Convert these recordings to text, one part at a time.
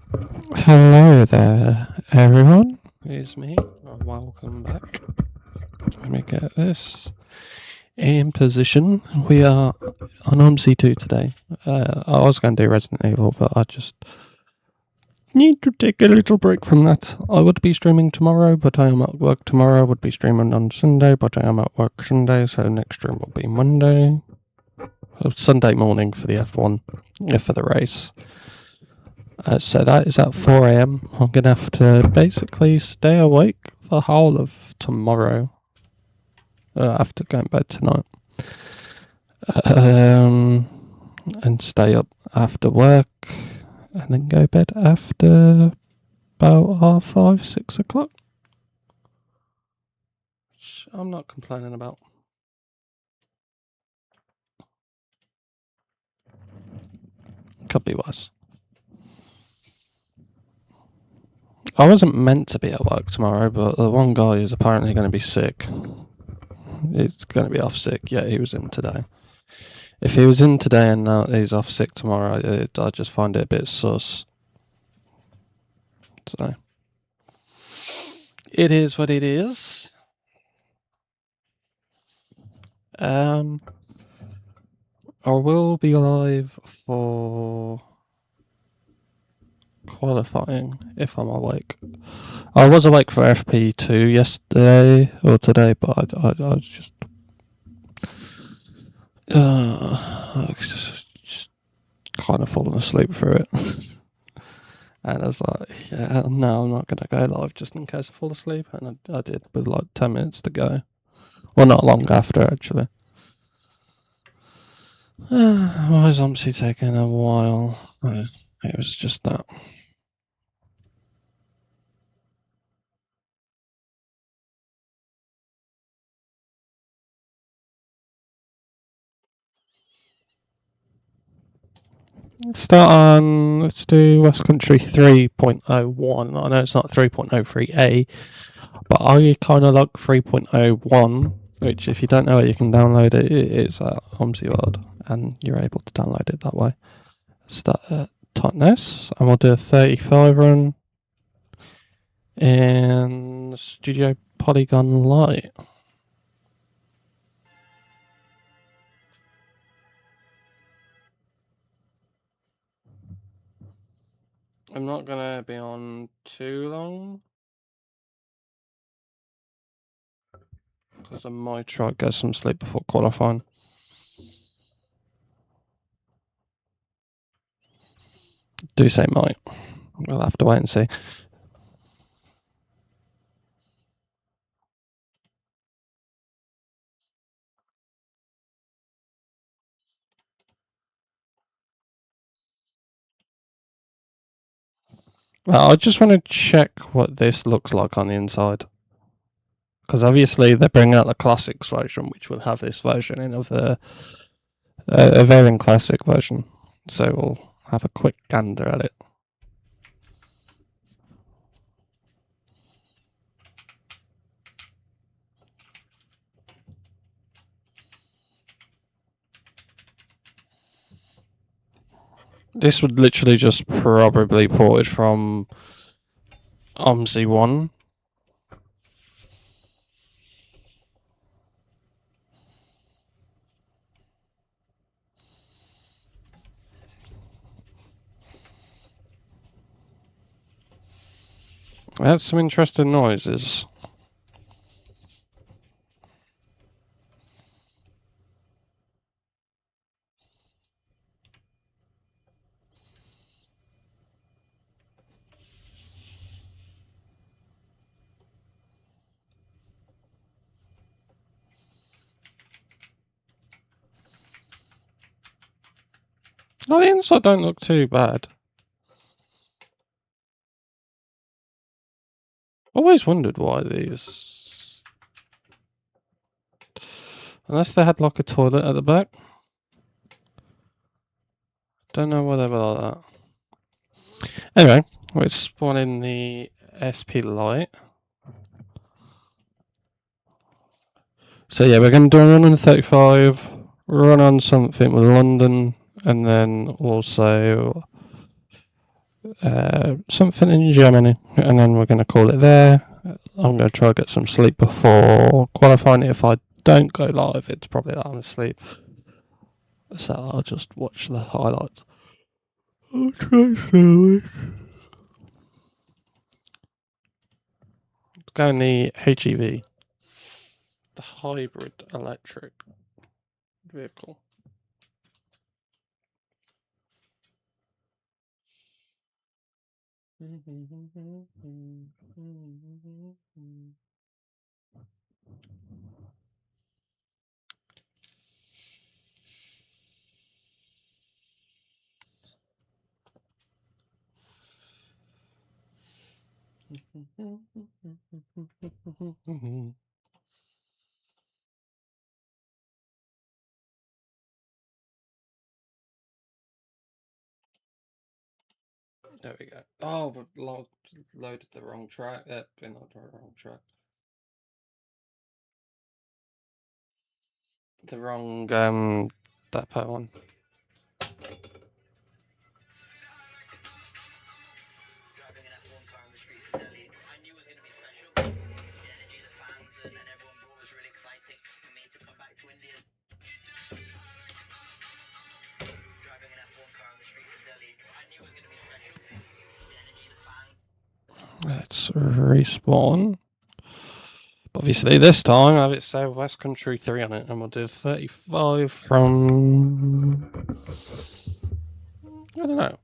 Hello there, everyone. It's me. Welcome back. Let me get this in position. We are on OMSI 2 today. I was going to do Resident Evil, but I just need to take a little break from that. I would be streaming tomorrow, but I am at work tomorrow. I would be streaming on Sunday, but I am at work Sunday, so next stream will be Monday. Sunday morning for the F1, for the race. So that is at 4 a.m. I'm going to have to basically stay awake the whole of tomorrow after going to bed tonight. And stay up after work and then go to bed after about 5:30, 6 o'clock. Which I'm not complaining about. Could be worse. I wasn't meant to be at work tomorrow, but the one guy is apparently going to be sick. He's going to be off sick. Yeah, he was in today. If he was in today and now he's off sick tomorrow, I just find it a bit sus. So, it is what it is. I will be live for qualifying if I'm awake. I was awake for FP2 yesterday or today, but I was just kind of falling asleep through it. And I was like, yeah, no, I'm not going to go live just in case I fall asleep. And I did with like 10 minutes to go. Well, not long after, actually. Why is OMSI taking a while? It was just that. Let's do West Country 3.01. I know it's not 3.03A, but I kind of like 3.01, which if you don't know it, you can download it. It is at OMSI World, and you're able to download it that way. Start at tightness, and we'll do a 35 run in Studio Polygon Light. I'm not going to be on too long, because I might try to get some sleep before qualifying. Do say might. We'll have to wait and see. Well, I just want to check what this looks like on the inside. Because obviously they're bringing out the Classics version, which will have this version in of the a Variant Classic version. So we'll have a quick gander at it. This would literally just probably ported from OMSI 1. It has some interesting noises. Oh, the inside don't look too bad. Always wondered why these... Unless they had like a toilet at the back. Don't know why they were like that. Anyway, we're spawning the SP light. So yeah, we're going to do a run on 35, run on something with London, and then also something in Germany, and then we're going to call it there. I'm going to try to get some sleep before qualifying. If I don't go live, it's probably that I'm asleep. So I'll just watch the highlights. I'll try slowly. Let's go in the HEV, the hybrid electric vehicle. There we go. Oh, but loaded the wrong track. Been on the wrong track. The wrong depot one. Let's respawn. Obviously, this time I have it say West Country 3 on it, and we'll do 35 from. I don't know.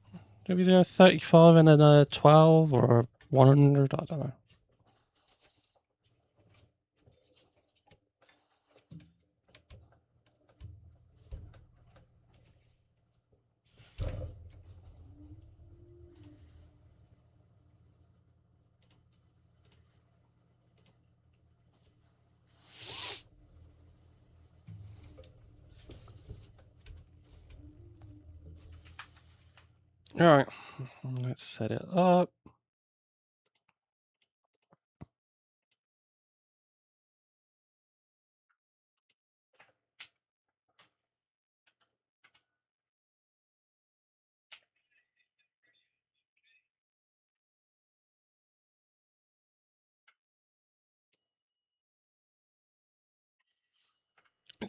Do we do a 35 and then a 12 or a 100? I don't know. Alright, let's set it up.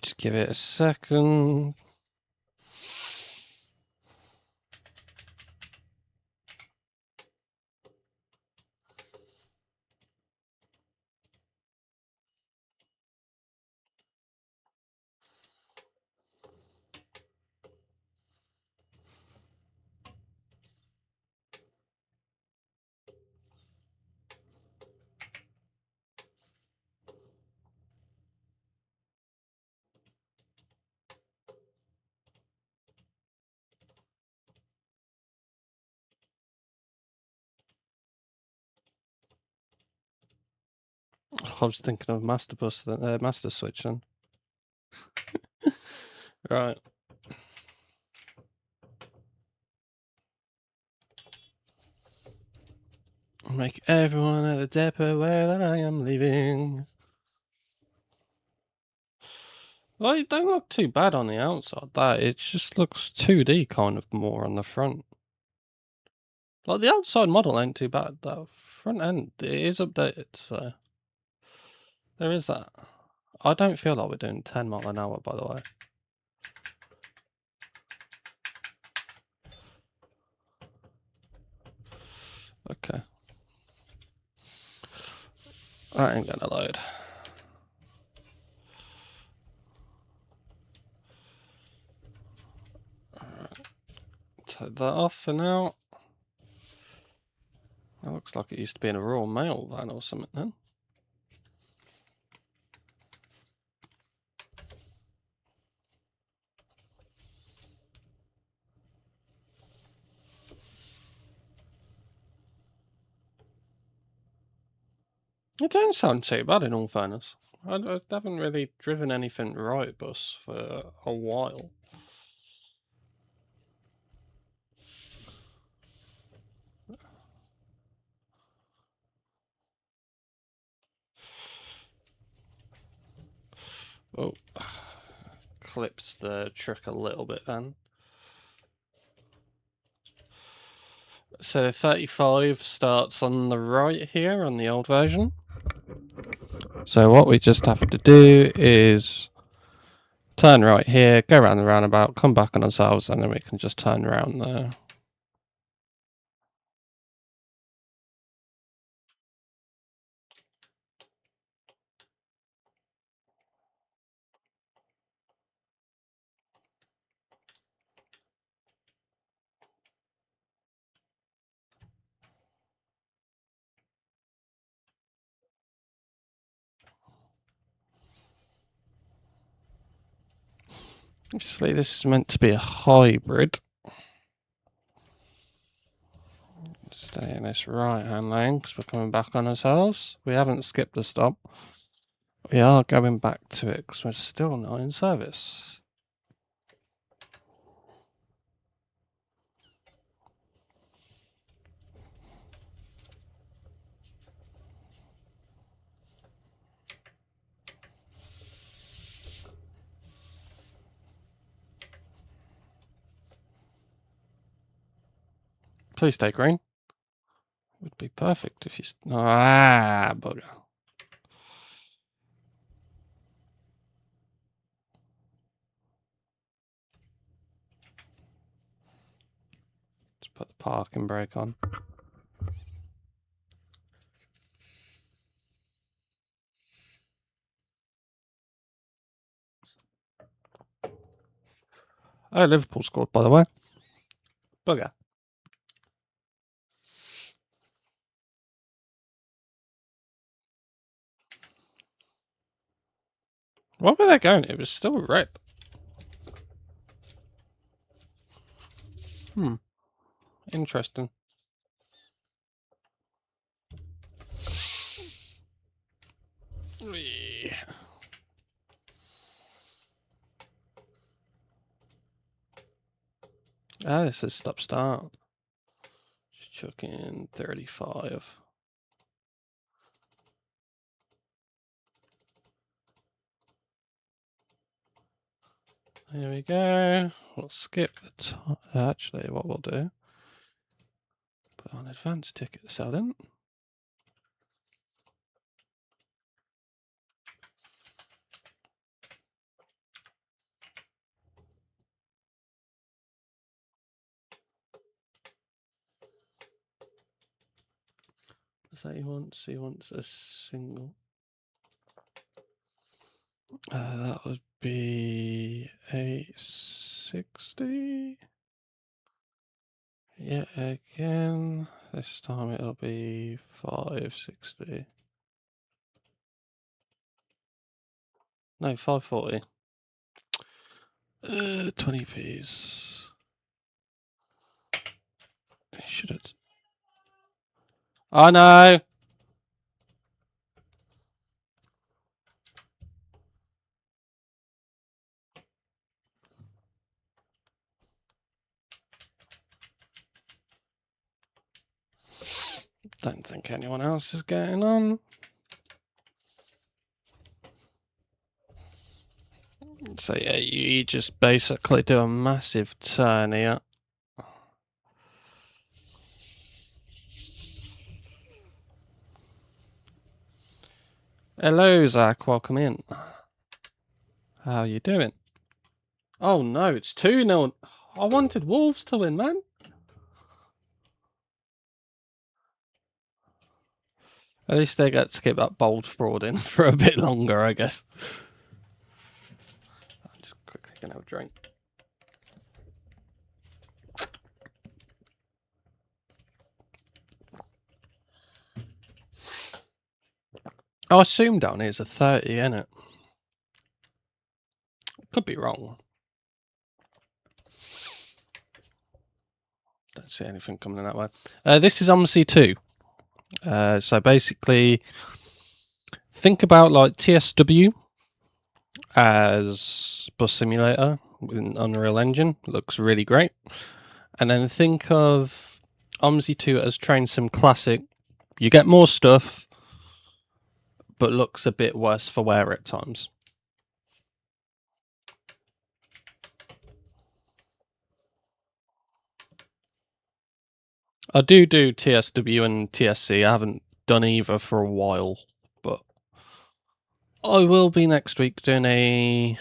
Just give it a second. I was thinking of Master Switch then. Right. Make everyone at the depot aware that I am leaving. Well, it don't look too bad on the outside, that. It just looks 2D kind of more on the front. Like, the outside model ain't too bad. The front end, it is updated, so... There is that. I don't feel like we're doing 10 mile an hour, by the way. Okay. That ain't gonna load. Alright. Take that off for now. That looks like it used to be in a Royal Mail van or something then. It don't sound too bad in all fairness. I haven't really driven anything right bus for a while. Oh, clipped the trick a little bit then. So 35 starts on the right here on the old version. So what we just have to do is turn right here, go around the roundabout, come back on ourselves, and then we can just turn around there. Obviously, this is meant to be a hybrid. Stay in this right-hand lane because we're coming back on ourselves. We haven't skipped the stop. We are going back to it because we're still not in service. Please stay green. Would be perfect if you... bugger. Let's put the parking brake on. Oh, Liverpool scored, by the way. Bugger. What were they going? It was still red. Interesting. Ah, this is stop start. Just chuck in 35. Here we go. We'll skip the top. Actually, what we'll do, put on advanced ticket selling. So he wants a single. That would be 860. Yeah, again. This time it'll be 560. No, 540. 20p's. Should it? Oh no! Don't think anyone else is getting on. So yeah, you just basically do a massive turn here. Hello, Zach. Welcome in. How you doing? Oh no, it's 2-0. I wanted Wolves to win, man. At least they get to keep that bold fraud in for a bit longer, I guess. I'm just quickly gonna have a drink. I assume down here's a 30, innit? Could be wrong. Don't see anything coming in that way. This is OMSI 2. So basically, think about like TSW as bus simulator with Unreal Engine. Looks really great. And then think of OMSI 2 as Train Sim Classic. You get more stuff, but looks a bit worse for wear at times. I do TSW and TSC. I haven't done either for a while, but I will be next week doing a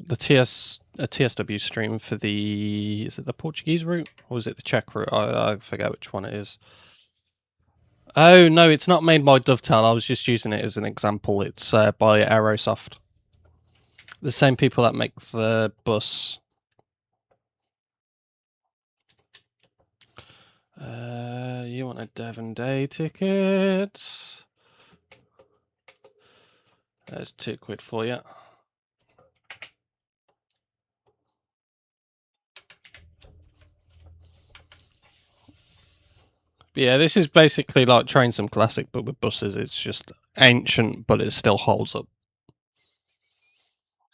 TSW stream for is it the Portuguese route or is it the Czech route? I forget which one it is. Oh no, it's not made by Dovetail. I was just using it as an example. It's by Aerosoft, the same people that make the bus. You want a Devon Day ticket? There's £2 for you. But yeah, this is basically like Train Sim Classic, but with buses. It's just ancient, but it still holds up.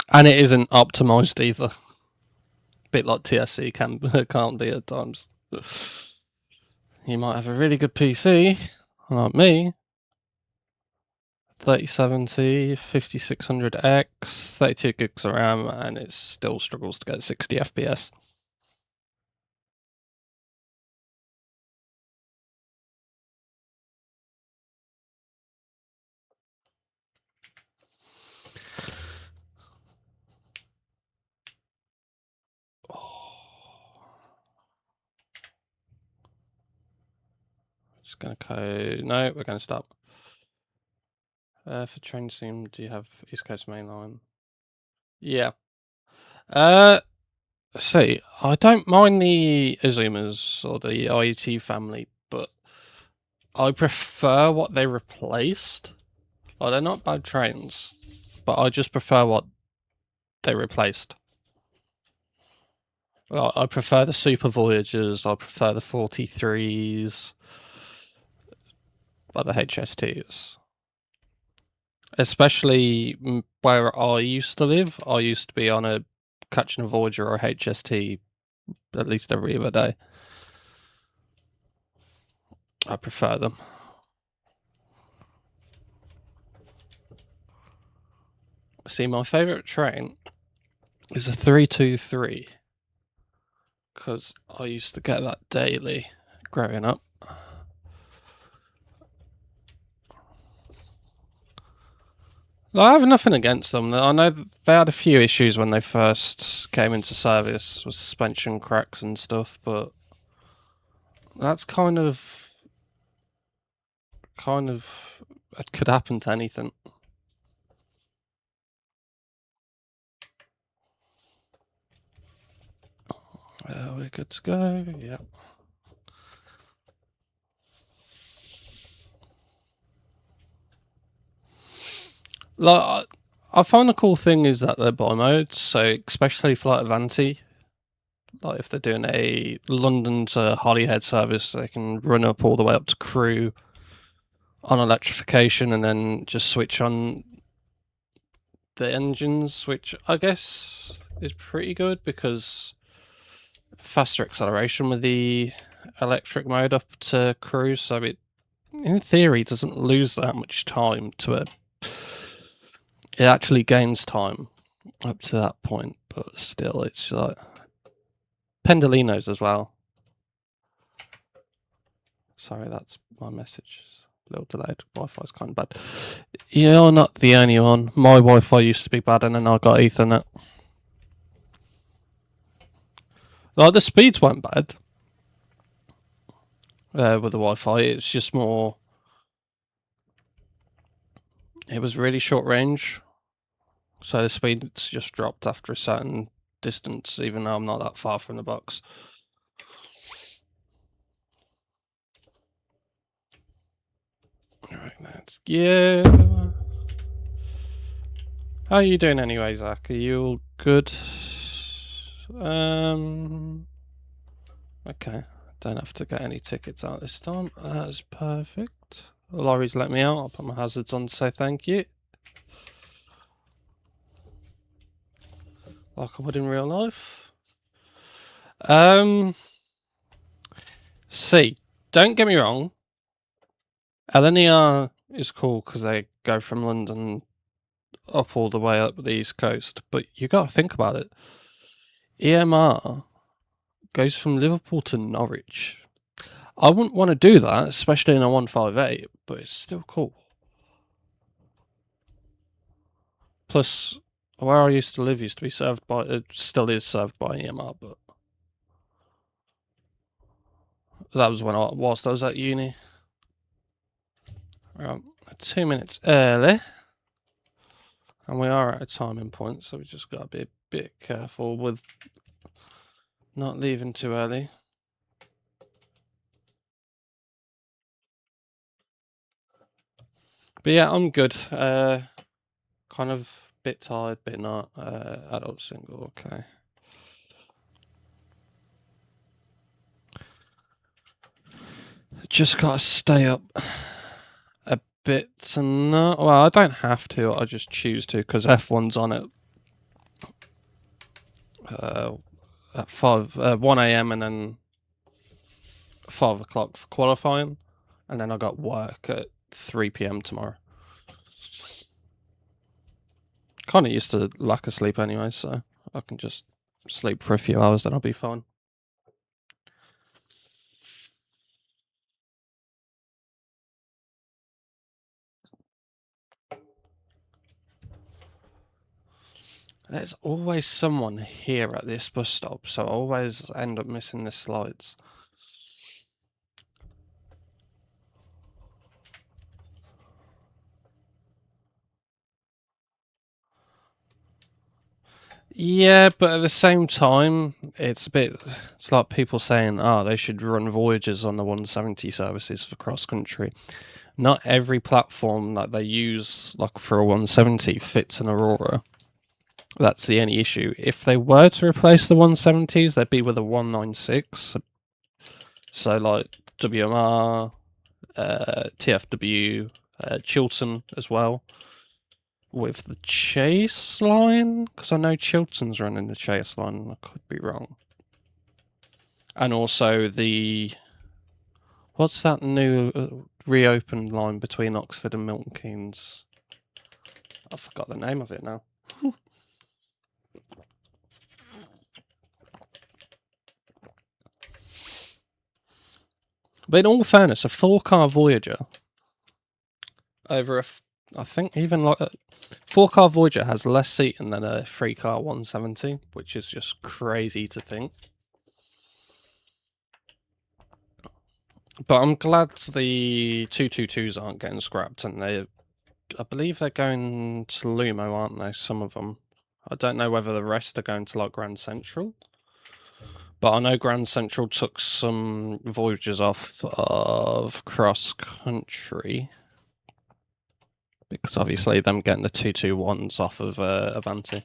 And it isn't optimized either. A bit like TSC can't be at times. You might have a really good PC, like me. 3070, 5600X, 32 gigs of RAM, and it still struggles to get 60 FPS. Just gonna code. No, we're gonna stop. For Train Sim, do you have East Coast Mainline? Yeah. See, I don't mind the Azumas or the IET family, but I prefer what they replaced. Well, they're not bad trains, but I just prefer what they replaced. Well, I prefer the Super Voyagers, I prefer the 43s, but the HSTs. Especially where I used to live, I used to be on catching a Voyager or HST at least every other day. I prefer them. See, my favourite train is a 323 because I used to get that daily growing up. I have nothing against them. I know they had a few issues when they first came into service with suspension cracks and stuff, but that's kind of it could happen to anything. We're good to go. Yeah. Like I find the cool thing is that they're bi-modes, so especially for like Avanti, like if they're doing a London to Holyhead service, they can run up all the way up to Crewe on electrification and then just switch on the engines, which I guess is pretty good because faster acceleration with the electric mode up to Crewe, so it in theory doesn't lose that much time to it. It actually gains time up to that point, but still, it's like Pendolinos as well. Sorry, that's my message. A little delayed. Wi-Fi's kind of bad. You're not the only one. My Wi-Fi used to be bad, and then I got Ethernet. Like the speeds weren't bad with the Wi-Fi. It's just more. It was really short range, so the speeds just dropped after a certain distance, even though I'm not that far from the box. Alright, let's go. How are you doing anyway, Zach? Are you all good? Okay. Don't have to get any tickets out this time. That's perfect. Laurie's let me out. I'll put my hazards on to say thank you. Like I would in real life. See, don't get me wrong. LNER is cool because they go from London up all the way up the East Coast, but you got to think about it. EMR goes from Liverpool to Norwich. I wouldn't want to do that, especially in a 158, but it's still cool. Plus, where I used to live used to be served by, it still is served by EMR, but that was whilst I was at uni. 2 minutes early, and we are at a timing point, so we just got to be a bit careful with not leaving too early. But yeah, I'm good. Kind of bit tired, bit not. Adult single, okay. Just gotta stay up a bit tonight. Well, I don't have to. I just choose to because F1's on at 1 a.m. and then 5 o'clock for qualifying, and then I got work at 3 p.m. tomorrow. Kind of used to lack of sleep anyway, so I can just sleep for a few hours, then I'll be fine. There's always someone here at this bus stop, so I always end up missing the slides. Yeah, but at the same time, it's like people saying, oh, they should run voyages on the 170 services for cross country. Not every platform that they use, like for a 170, fits an Aurora. That's the only issue. If they were to replace the 170s, they'd be with a 196. So like WMR, TFW, Chilton as well. With the Chase line, because I know Chilton's running the Chase line. I could be wrong. And also what's that new reopened line between Oxford and Milton Keynes? I forgot the name of it now. But in all fairness, a 4-car Voyager over I think even like a 4-car Voyager has less seating than a 3-car 170, which is just crazy to think. But I'm glad the 222s aren't getting scrapped, and I believe they're going to Lumo, aren't they? Some of them. I don't know whether the rest are going to like Grand Central. But I know Grand Central took some Voyagers off of cross country. Because obviously them getting the 221s off of Avanti.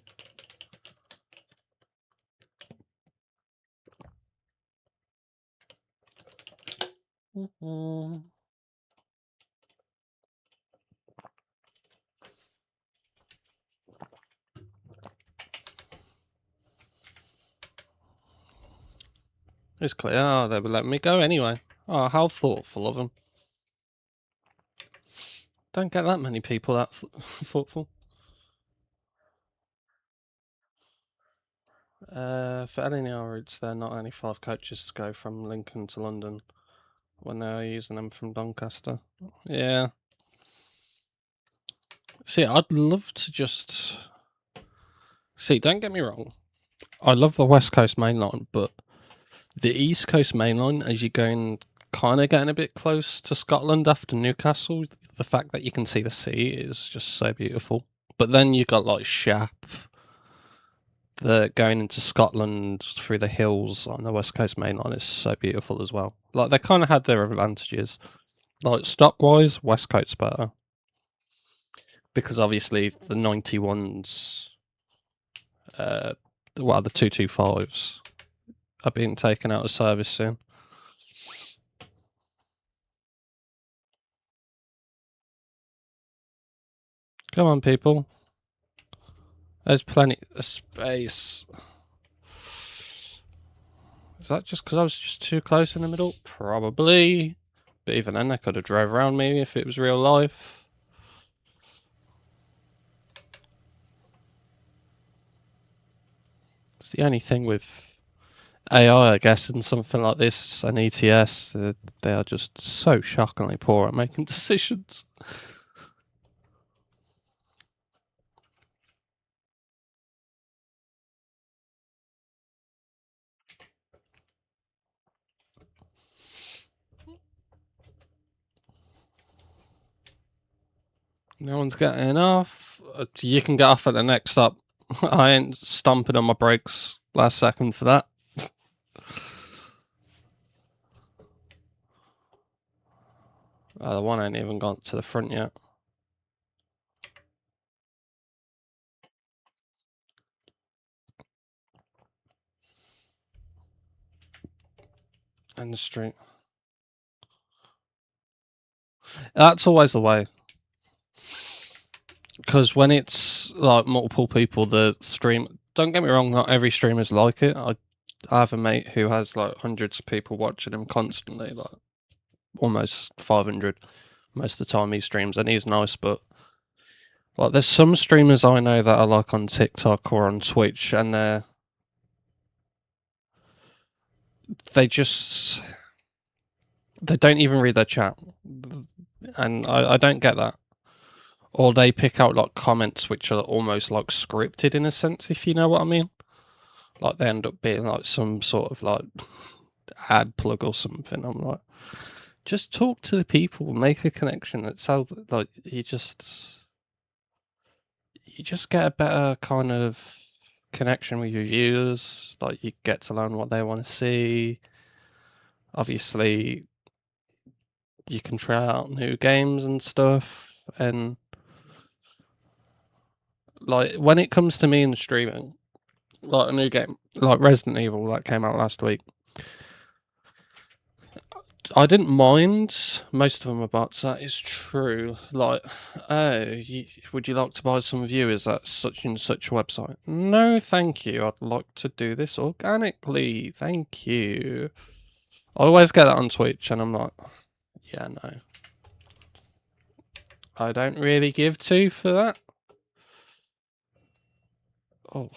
It's clear. Oh, they would let me go anyway. Oh, how thoughtful of them. Don't get that many people that thoughtful. For LNR routes, there are not only 5 coaches to go from Lincoln to London when they're using them from Doncaster. Yeah. See, I'd love to just... See, don't get me wrong. I love the West Coast main line, but the East Coast main line, as you're going, kind of getting a bit close to Scotland after Newcastle, the fact that you can see the sea is just so beautiful. But then you got like Shap, going into Scotland through the hills on the West Coast main line is so beautiful as well. Like they kind of had their advantages. Like stock wise, West Coast's better because obviously the 91s, the 225s are being taken out of service soon. Come on, people. There's plenty of space. Is that just because I was just too close in the middle? Probably. But even then, they could have drove around me if it was real life. It's the only thing with AI, I guess, in something like this, an ETS, they are just so shockingly poor at making decisions. No one's getting off. You can get off at the next stop. I ain't stomping on my brakes last second for that. The one ain't even gone to the front yet. And the street. That's always the way. Because when it's like multiple people that stream, don't get me wrong, not every streamer's like it. I have a mate who has like hundreds of people watching him constantly, like almost 500 most of the time he streams, and he's nice, but like there's some streamers I know that are like on TikTok or on Twitch, and they don't even read their chat, and I don't get that. Or they pick out like comments which are almost like scripted in a sense, if you know what I mean. Like they end up being like some sort of like ad plug or something. I'm like, just talk to the people, make a connection. That's how like you just get a better kind of connection with your viewers. Like you get to learn what they want to see. Obviously, you can try out new games and stuff. And like when it comes to me and streaming, like a new game, like Resident Evil that came out last week, I didn't mind. Most of them are bots. That is true. Like, oh, would you like to buy some viewers at such and such website? No, thank you. I'd like to do this organically. Thank you. I always get that on Twitch, and I'm like, yeah, no. I don't really give two for that. Oh,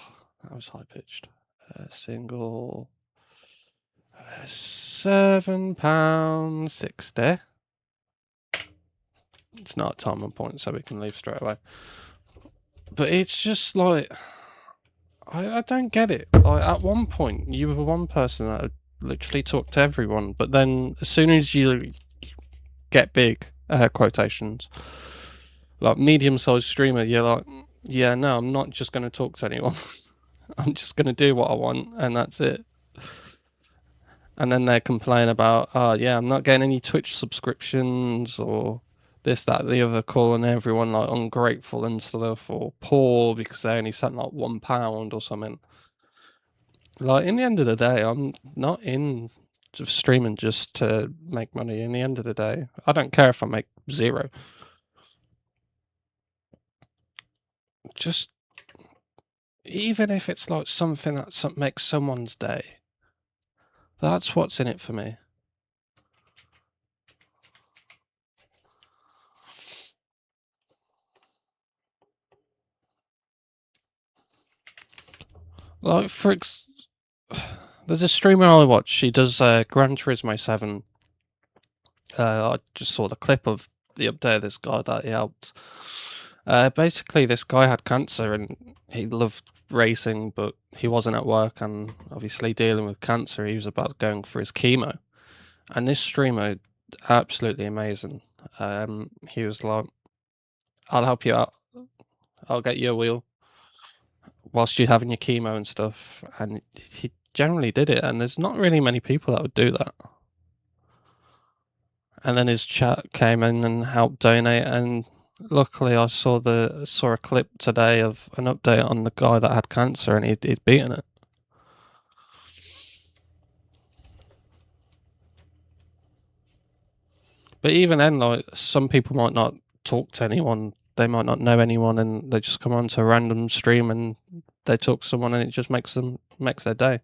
that was high pitched. Single. £7.60. It's not a time and point, so we can leave straight away. But it's just like I don't get it. Like at one point, you were one person that would literally talk to everyone, but then as soon as you get big, quotations, like medium-sized streamer, you're like, yeah, no, I'm not just going to talk to anyone. I'm just going to do what I want, and that's it. And then they complain about, oh yeah, I'm not getting any Twitch subscriptions or this, that, and the other, calling everyone like ungrateful and stuff or poor because they only sent like £1 or something. Like in the end of the day, I'm not in streaming just to make money. In the end of the day, I don't care if I make zero. Just even if it's like something that makes someone's day, that's what's in it for me. Like there's a streamer I watch. She does Gran Turismo 7. I just saw the clip of the update of this guy that he helped. Basically, this guy had cancer and he loved racing, but he wasn't at work and obviously dealing with cancer. He was about going for his chemo. And this streamer, absolutely amazing. He was like, I'll help you out. I'll get you a wheel whilst you're having your chemo and stuff. And he generally did it. And there's not really many people that would do that. And then his chat came in and helped donate. And luckily, I saw a clip today of an update on the guy that had cancer, and he'd beaten it. But even then, like some people might not talk to anyone, they might not know anyone, and they just come onto a random stream and they talk to someone, and it just makes their day.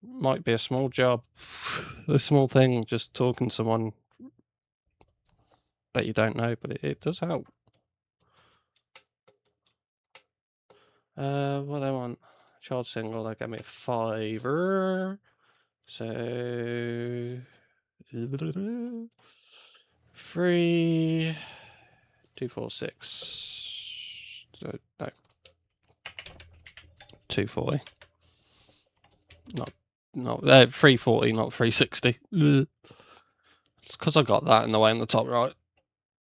Might be a small job, a small thing, just talking to someone that you don't know, but it does help. What do I want? Child single, they gave me a fiver. So 3, 2, 4, 6. No, 240. Not 340, not 360. It's because I got that in the way in the top right.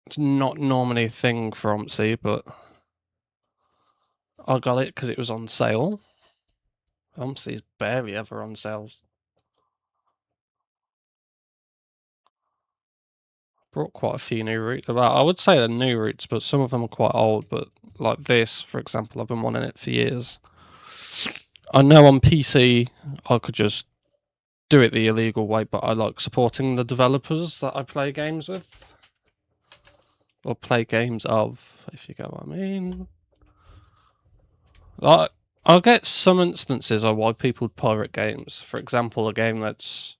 It's not normally a thing for OMSI, but I got it because it was on sale. OMSI is barely ever on sales. Brought quite a few new routes. Well, I would say they're new routes, but some of them are quite old. But like this, for example, I've been wanting it for years. I know on PC I could just do it the illegal way, but I like supporting the developers that I play games with. Or play games of, if you get what I mean. Like, I'll get some instances of why people pirate games. For example, a game that's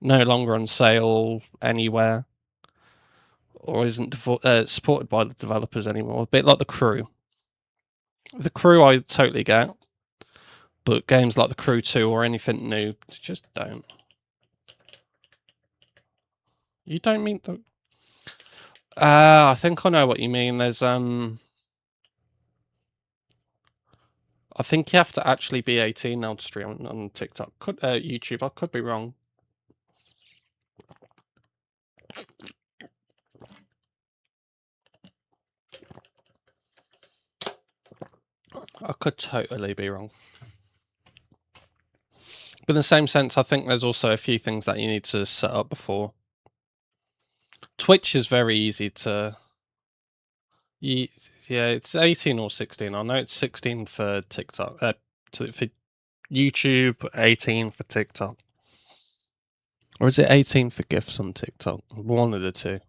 no longer on sale anywhere, or isn't supported by the developers anymore. A bit like The Crew. The Crew I totally get, but games like The Crew 2 or anything new just don't. You don't mean the... I think I know what you mean. There's I think you have to actually be 18 now to stream on TikTok. YouTube. I could be wrong. I could totally be wrong. But in the same sense, I think there's also a few things that you need to set up before. Twitch is very easy to... Yeah, it's 18 or 16. I know it's 16 for TikTok. For YouTube, 18 for TikTok. Or is it 18 for GIFs on TikTok? One of the two.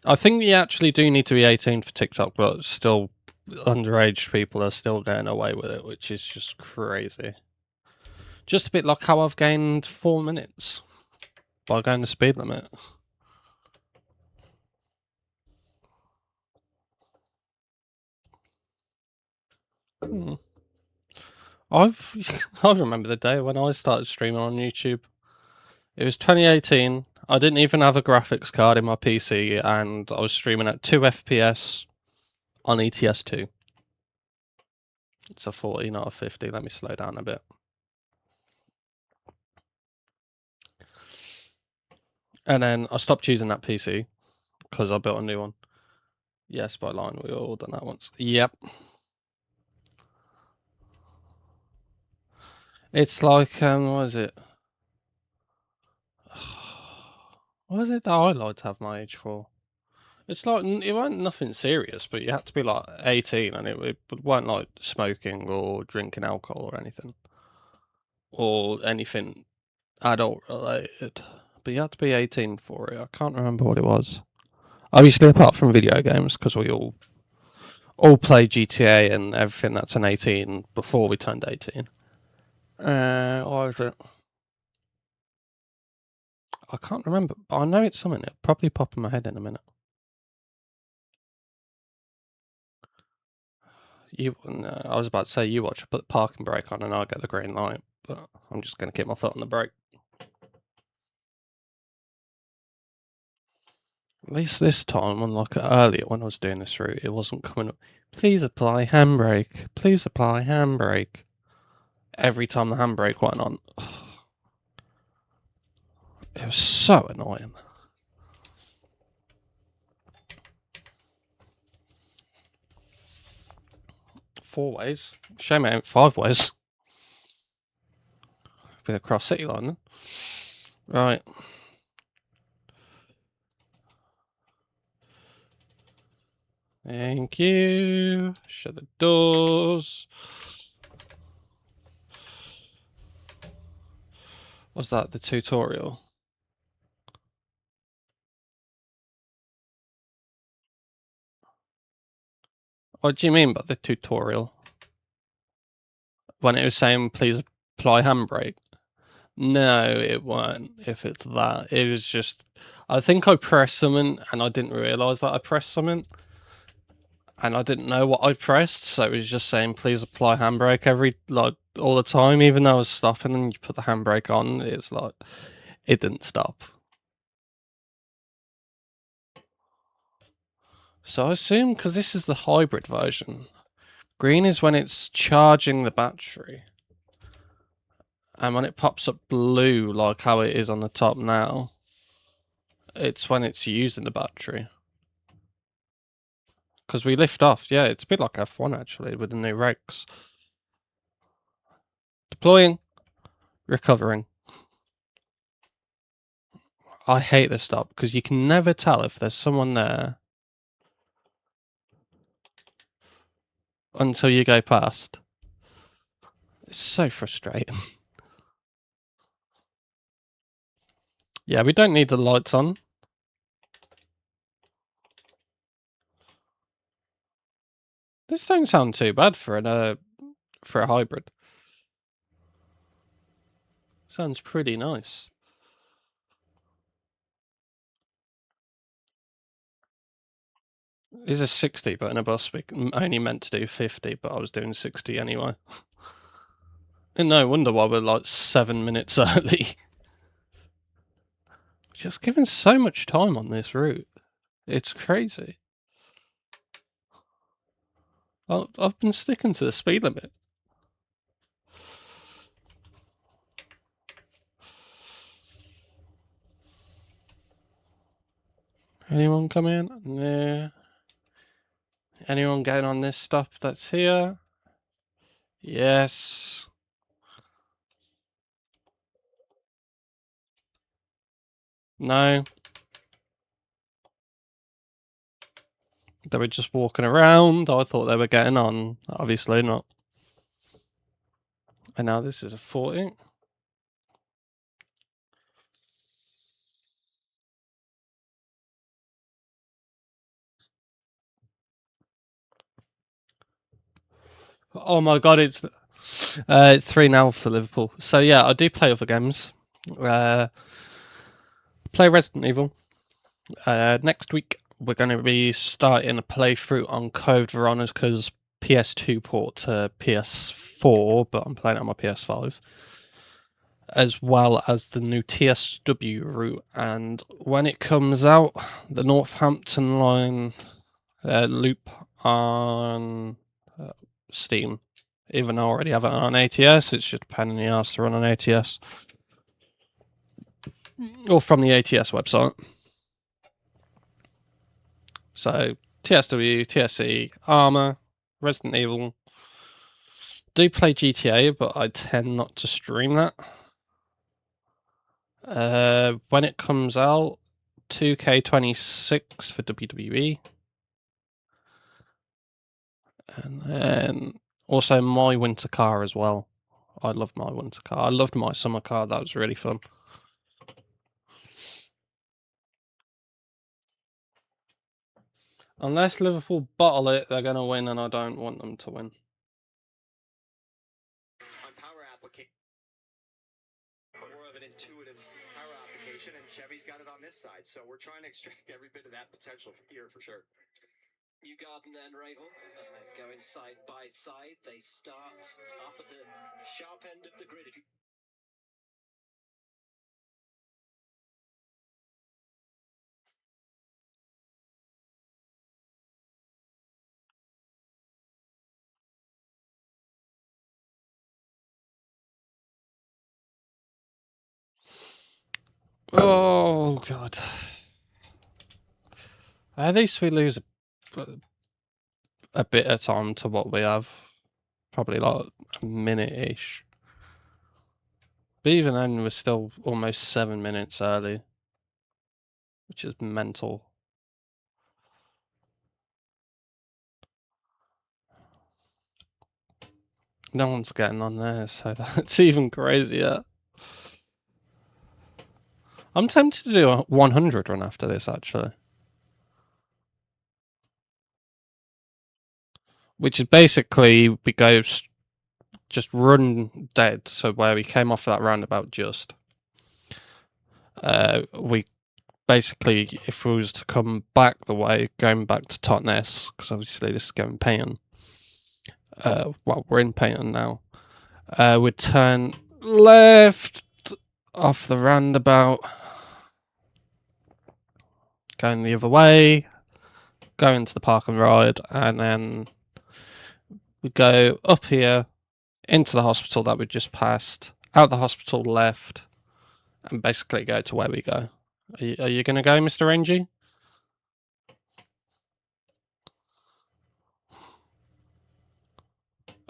I think you actually do need to be 18 for TikTok, but still underage people are still getting away with it, which is just crazy. Just a bit like how I've gained 4 minutes by going the speed limit. I remember the day when I started streaming on YouTube. It was 2018. I didn't even have a graphics card in my PC, and I was streaming at 2 FPS on ETS2. It's a 40, not a 50. Let me slow down a bit. And then I stopped using that PC because I built a new one. Yes, by line. We all done that once. Yep. It's like, what is it? What is it that I like to have my age for? It's like, it wasn't nothing serious, but you had to be like 18, and it weren't like smoking or drinking alcohol or anything. Or anything adult related. But you had to be 18 for it. I can't remember what it was. Obviously, apart from video games, because we all play GTA and everything that's an 18 before we turned 18. What is it? I can't remember, but I know it's something. It'll probably pop in my head in a minute. I was about to say you watch, put the parking brake on and I'll get the green light, but I'm just going to keep my foot on the brake. At least this time, unlike earlier when I was doing this route, it wasn't coming up. Please apply handbrake. Please apply handbrake. Every time the handbrake went on. It was so annoying. 4 ways. Shame it ain't 5 ways. With a cross city line then. Right. Thank you. Shut the doors. Was that the tutorial? What do you mean by the tutorial? When it was saying please apply handbrake? No, it weren't. If it's that, it was just. I think I pressed something and I didn't realise that I pressed something. and I didn't know what I pressed, so it was just saying please apply handbrake all the time, even though I was stopping and you put the handbrake on, it's like it didn't stop. So I assume because this is the hybrid version, green is when it's charging the battery, and when it pops up blue like how it is on the top now, it's when it's using the battery. Because we lift off, yeah, it's a bit like F1 actually with the new regs. Deploying, recovering. I hate this stop because you can never tell if there's someone there until you go past. It's so frustrating. Yeah, we don't need the lights on. This don't sound too bad for a hybrid. Sounds pretty nice. It's a 60, but in a bus we only meant to do 50, but I was doing 60 anyway. And no wonder why we're like 7 minutes early. Just given so much time on this route. It's crazy. I've been sticking to the speed limit. Anyone come in? Nah. Anyone going on this stop that's here? Yes. No. They were just walking around. I thought they were getting on. Obviously not. And now this is a 40. Oh my god, it's 3 now for Liverpool. So yeah, I do play other games. Play Resident Evil. Next week we're going to be starting a playthrough on Code Veronica's PS2 port to PS4, but I'm playing it on my PS5, as well as the new TSW route. And when it comes out, the Northampton line loop on Steam. Even though I already have it on ATS, it's just a pain in the ass to run on ATS. Or from the ATS website. So, TSW, TSE, Armour, Resident Evil. Do play GTA, but I tend not to stream that. When it comes out, 2K26 for WWE. And then also my winter car as well. I love my winter car. I loved my summer car. That was really fun. Unless Liverpool bottle it, they're going to win, and I don't want them to win. On power application, more of an intuitive power application, and Chevy's got it on this side. So we're trying to extract every bit of that potential here for sure. Newgarden and Rahal going side by side. They start up at the sharp end of the grid. Oh god. At least we lose a bit of time to what we have. Probably like a minute-ish. But even then, we're still almost 7 minutes early. Which is mental. No one's getting on there, so that's even crazier. I'm tempted to do a 100 run after this, actually. Which is basically, we go just run dead, so where we came off that roundabout just. We basically, if we was to come back the way, going back to Totnes, because obviously this is going Payton. Well, we're in Payton now. We'd turn left off the roundabout, going the other way, go into the park and ride, and then we go up here into the hospital that we just passed, out the hospital left, and basically go to where we go. Are you going to go, Mr. Rangy?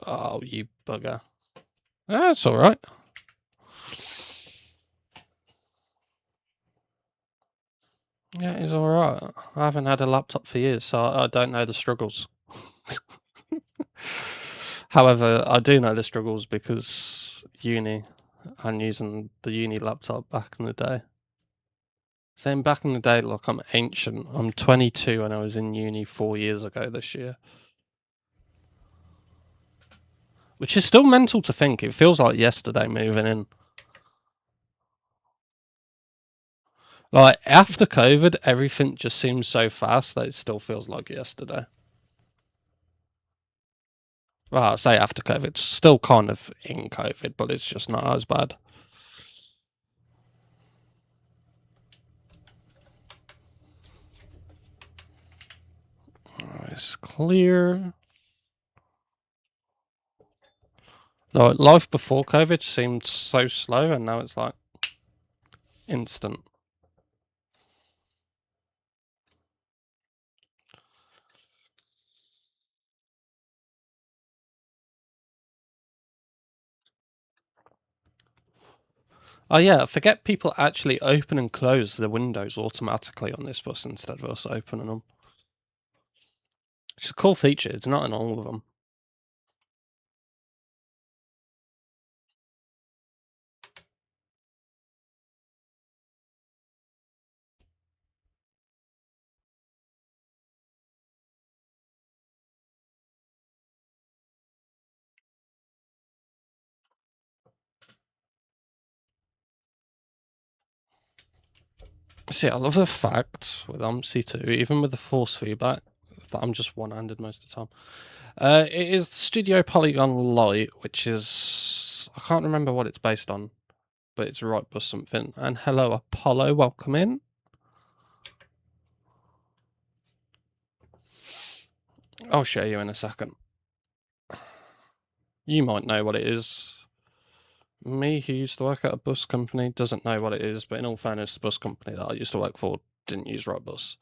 Oh, you bugger. That's all right. Yeah, it's all right. I haven't had a laptop for years, so I don't know the struggles. However, I do know the struggles because uni, I'm using the uni laptop back in the day. Saying back in the day, look, I'm ancient. I'm 22 and I was in uni 4 years ago this year. Which is still mental to think. It feels like yesterday moving in. Like, after COVID, everything just seems so fast that it still feels like yesterday. Well, I say after COVID, it's still kind of in COVID, but it's just not as bad. It's clear. Like, life before COVID seemed so slow, and now it's like instant. Oh yeah, forget people actually open and close the windows automatically on this bus instead of us opening them. It's a cool feature. It's not in all of them. See, I love the fact with OMSI 2, even with the force feedback, that I'm just one-handed most of the time. It is Studio Polygon Lite, which is... I can't remember what it's based on, but it's right bus something. And hello, Apollo, welcome in. I'll show you in a second. You might know what it is. Me, who used to work at a bus company, doesn't know what it is, but in all fairness, the bus company that I used to work for didn't use Rightbus.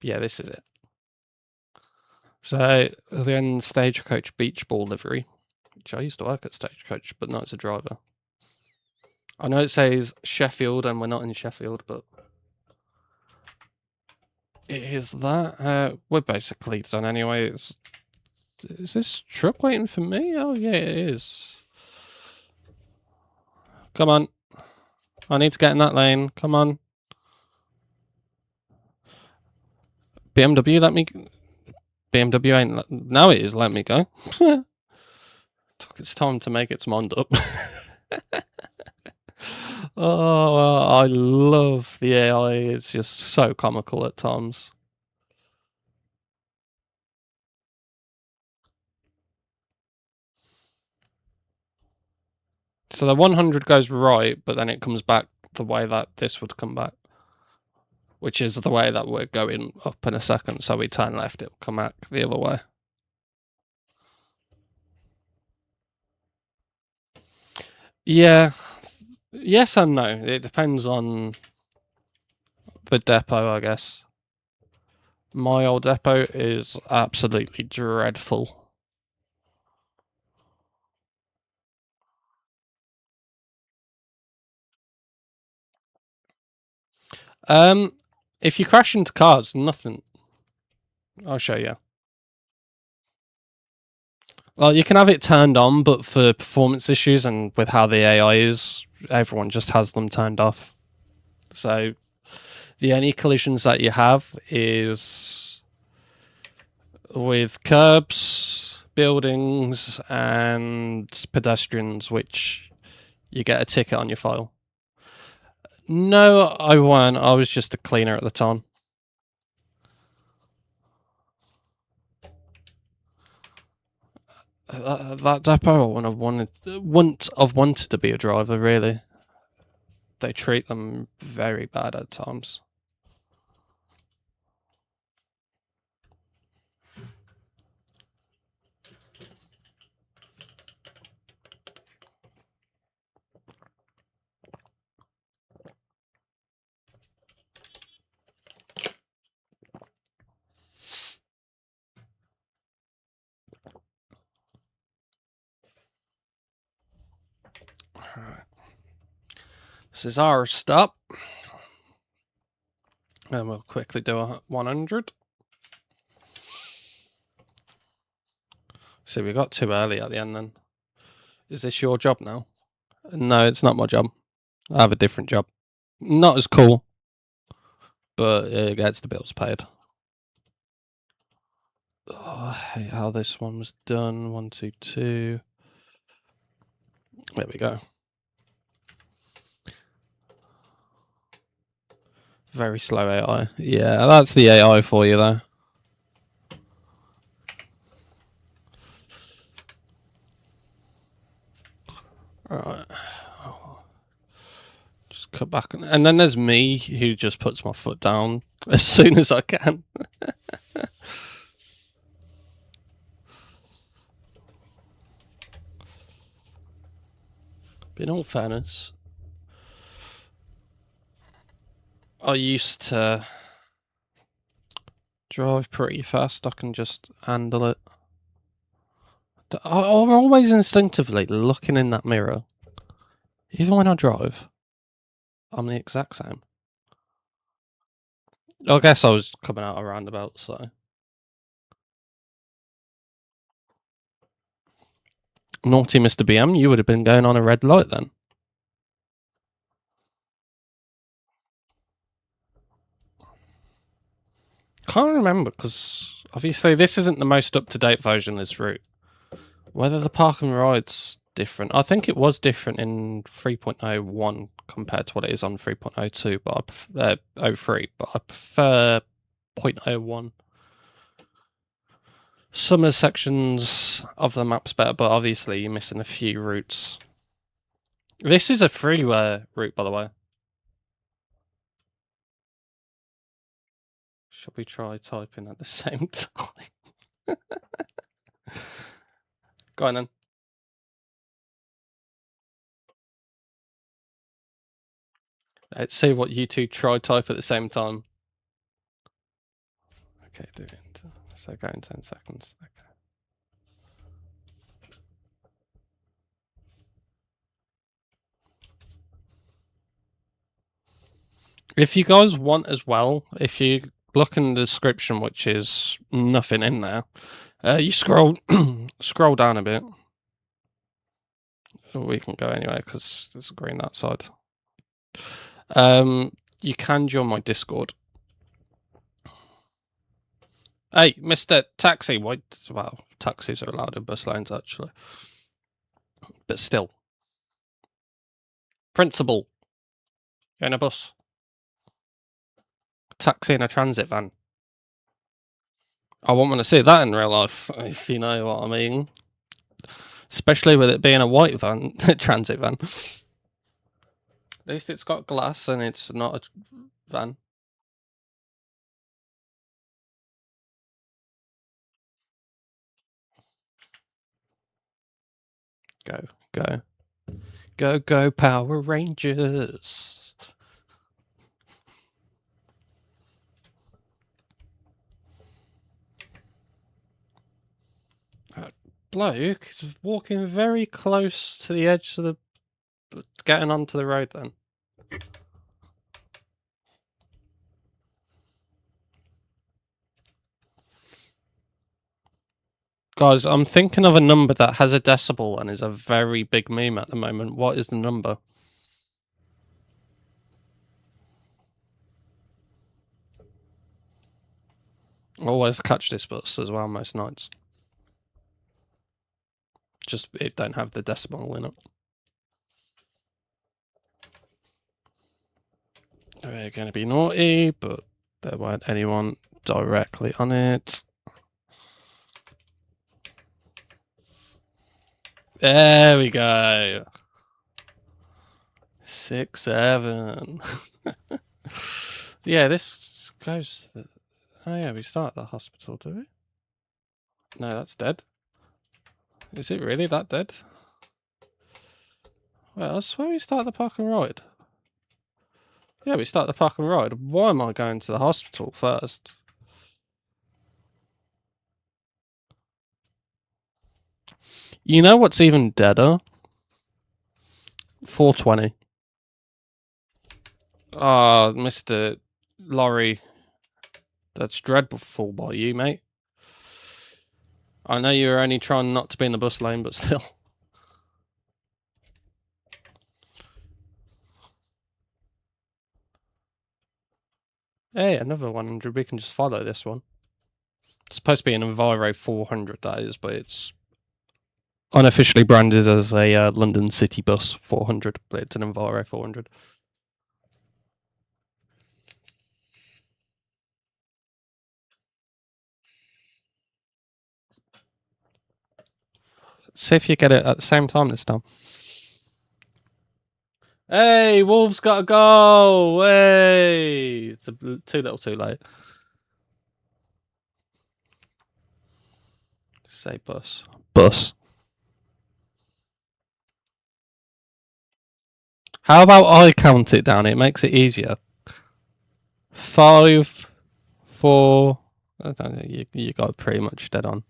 Yeah, this is it. So, then Stagecoach Beach Ball livery, which I used to work at Stagecoach, but not as a driver. I know it says Sheffield, and we're not in Sheffield, but it is that. We're basically done anyway. Is this truck waiting for me? Oh, yeah, it is. Come on. I need to get in that lane. Come on. BMW, let me... BMW ain't... Now it is, let me go. Took its time to make its mind up. Oh, I love the AI. It's just so comical at times. So the 100 goes right, but then it comes back the way that this would come back, which is the way that we're going up in a second. So we turn left, it'll come back the other way. Yeah. Yes and no. It depends on the depot, I guess. My old depot is absolutely dreadful. If you crash into cars, nothing. I'll show you. Well, you can have it turned on, but for performance issues and with how the AI is, everyone just has them turned off. So the only collisions that you have is with curbs, buildings, and pedestrians, which you get a ticket on your file. No, I weren't. I was just a cleaner at the time. That depot, when I've wanted to be a driver, really. They treat them very bad at times. Alright. This is our stop. And we'll quickly do a 100. So we got too early at the end then. Is this your job now? No, it's not my job. I have a different job. Not as cool, but it gets the bills paid. Oh, I hate how this one was done. 1, 2, 2. There we go. Very slow AI. Yeah, that's the AI for you, though. Alright. Just cut back. And then there's me, who just puts my foot down as soon as I can. But in all fairness, I used to drive pretty fast. I can just handle it. I'm always instinctively looking in that mirror. Even when I drive, I'm the exact same. I guess I was coming out of roundabout, so. Naughty Mr. BM, you would have been going on a red light then. Can't remember, because obviously this isn't the most up-to-date version of this route. Whether the park and ride's different. I think it was different in 3.01 compared to what it is on 3.02, but I prefer 03, but I prefer 0.01. Some of the sections of the map's better, but obviously you're missing a few routes. This is a freeway route, by the way. Shall we try typing at the same time? Go on then. Let's see what you two try type at the same time. Okay, do it. So go in 10 seconds. Okay. If you guys want as well, if you look in the description, which is nothing in there, you scroll scroll down a bit. We can go anyway because there's a green that side. You can join my Discord. Hey, Mr. Taxi, well, taxis are allowed in bus lanes actually, but still. Principal, you're in a bus. Taxi in a transit van. I wouldn't want to see that in real life, if you know what I mean. Especially with it being a white van, transit van. At least it's got glass and it's not a van. Go, go. Go, go, Power Rangers. Bloke is walking very close to the edge of the... getting onto the road then. Guys, I'm thinking of a number that has a decibel and is a very big meme at the moment. What is the number? Always catch this bus as well most nights. Just it don't have the decimal in it. We're going to be naughty, but there weren't anyone directly on it. There we go. 6, 7. Yeah, this goes. Oh yeah, we start at the hospital, do we? No, that's dead. Is it really that dead? Well, I swear we start the park and ride. Yeah, we start the park and ride. Why am I going to the hospital first? You know what's even deader? 420. Oh, Mr. Lorry. That's dreadful by you, mate. I know you were only trying not to be in the bus lane, but still. Hey, another 100. We can just follow this one. It's supposed to be an Enviro 400, that is, but it's unofficially branded as a London City Bus 400, but it's an Enviro 400. See if you get it at the same time this time. Hey, Wolves got a goal! Hey! It's too little too late. Say bus. Bus. How about I count it down? It makes it easier. 5, 4. I don't know, you got pretty much dead on.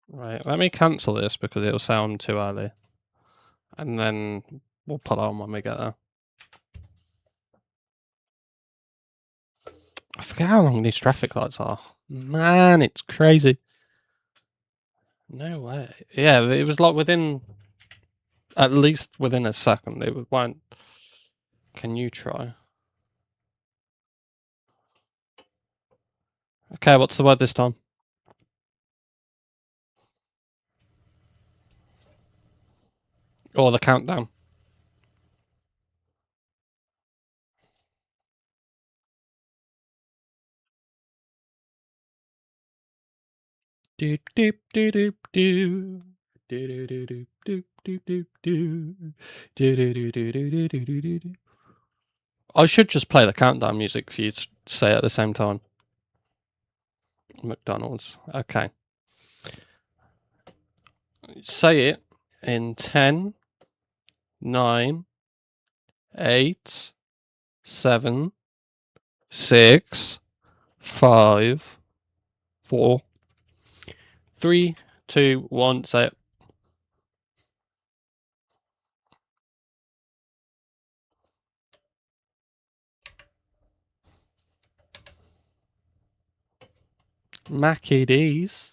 Right, let me cancel this because it'll sound too early. And then we'll put on when we get there. I forget how long these traffic lights are. Man, it's crazy. No way. Yeah, it was like at least within a second. It won't. Can you try? Okay, what's the word this time? Or the countdown? Do do do do do. Do do do do do do do do. Do do do do do do do do. I should just play the countdown music for you to say at the same time. McDonald's. Okay. Say it in 10, 9, 8, 7, 6, 5, 4, 3, 2, 1. Say it. Mackie D's.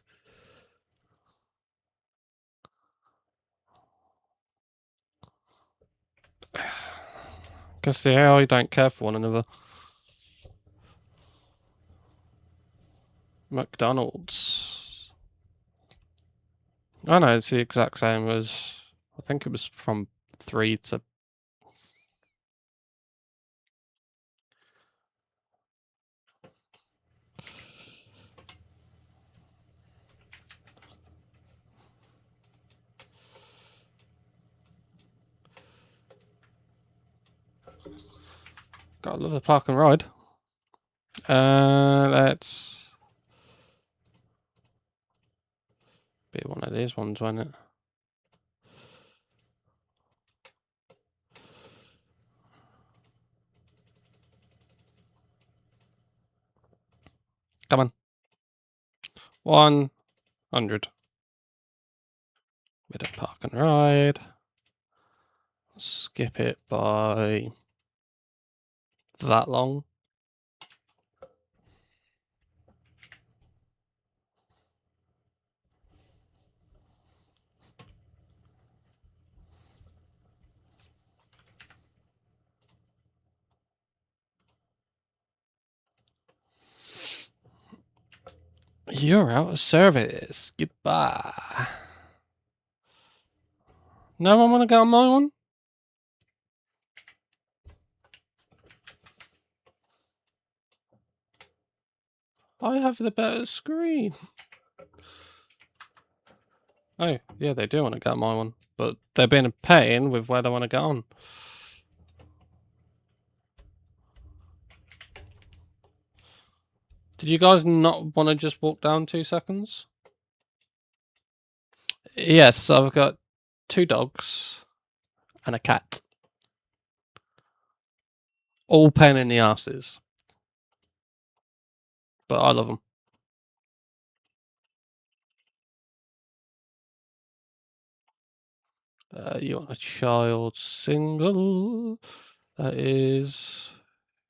Guess the AI don't care for one another. McDonald's. I know it's the exact same as. I think it was from 3 to. Gotta love the park and ride. Let's be one of these ones, won't it? Come on. 100. Bit of park and ride. Skip it by that long. You're out of service. Goodbye. No one want to go on my one? I have the better screen. Oh, yeah, they do want to go on my one. But they're being a pain with where they want to go on. Did you guys not want to just walk down 2 seconds? Yes, I've got 2 dogs and a cat. All pain in the asses. But I love them. You want a child single? That is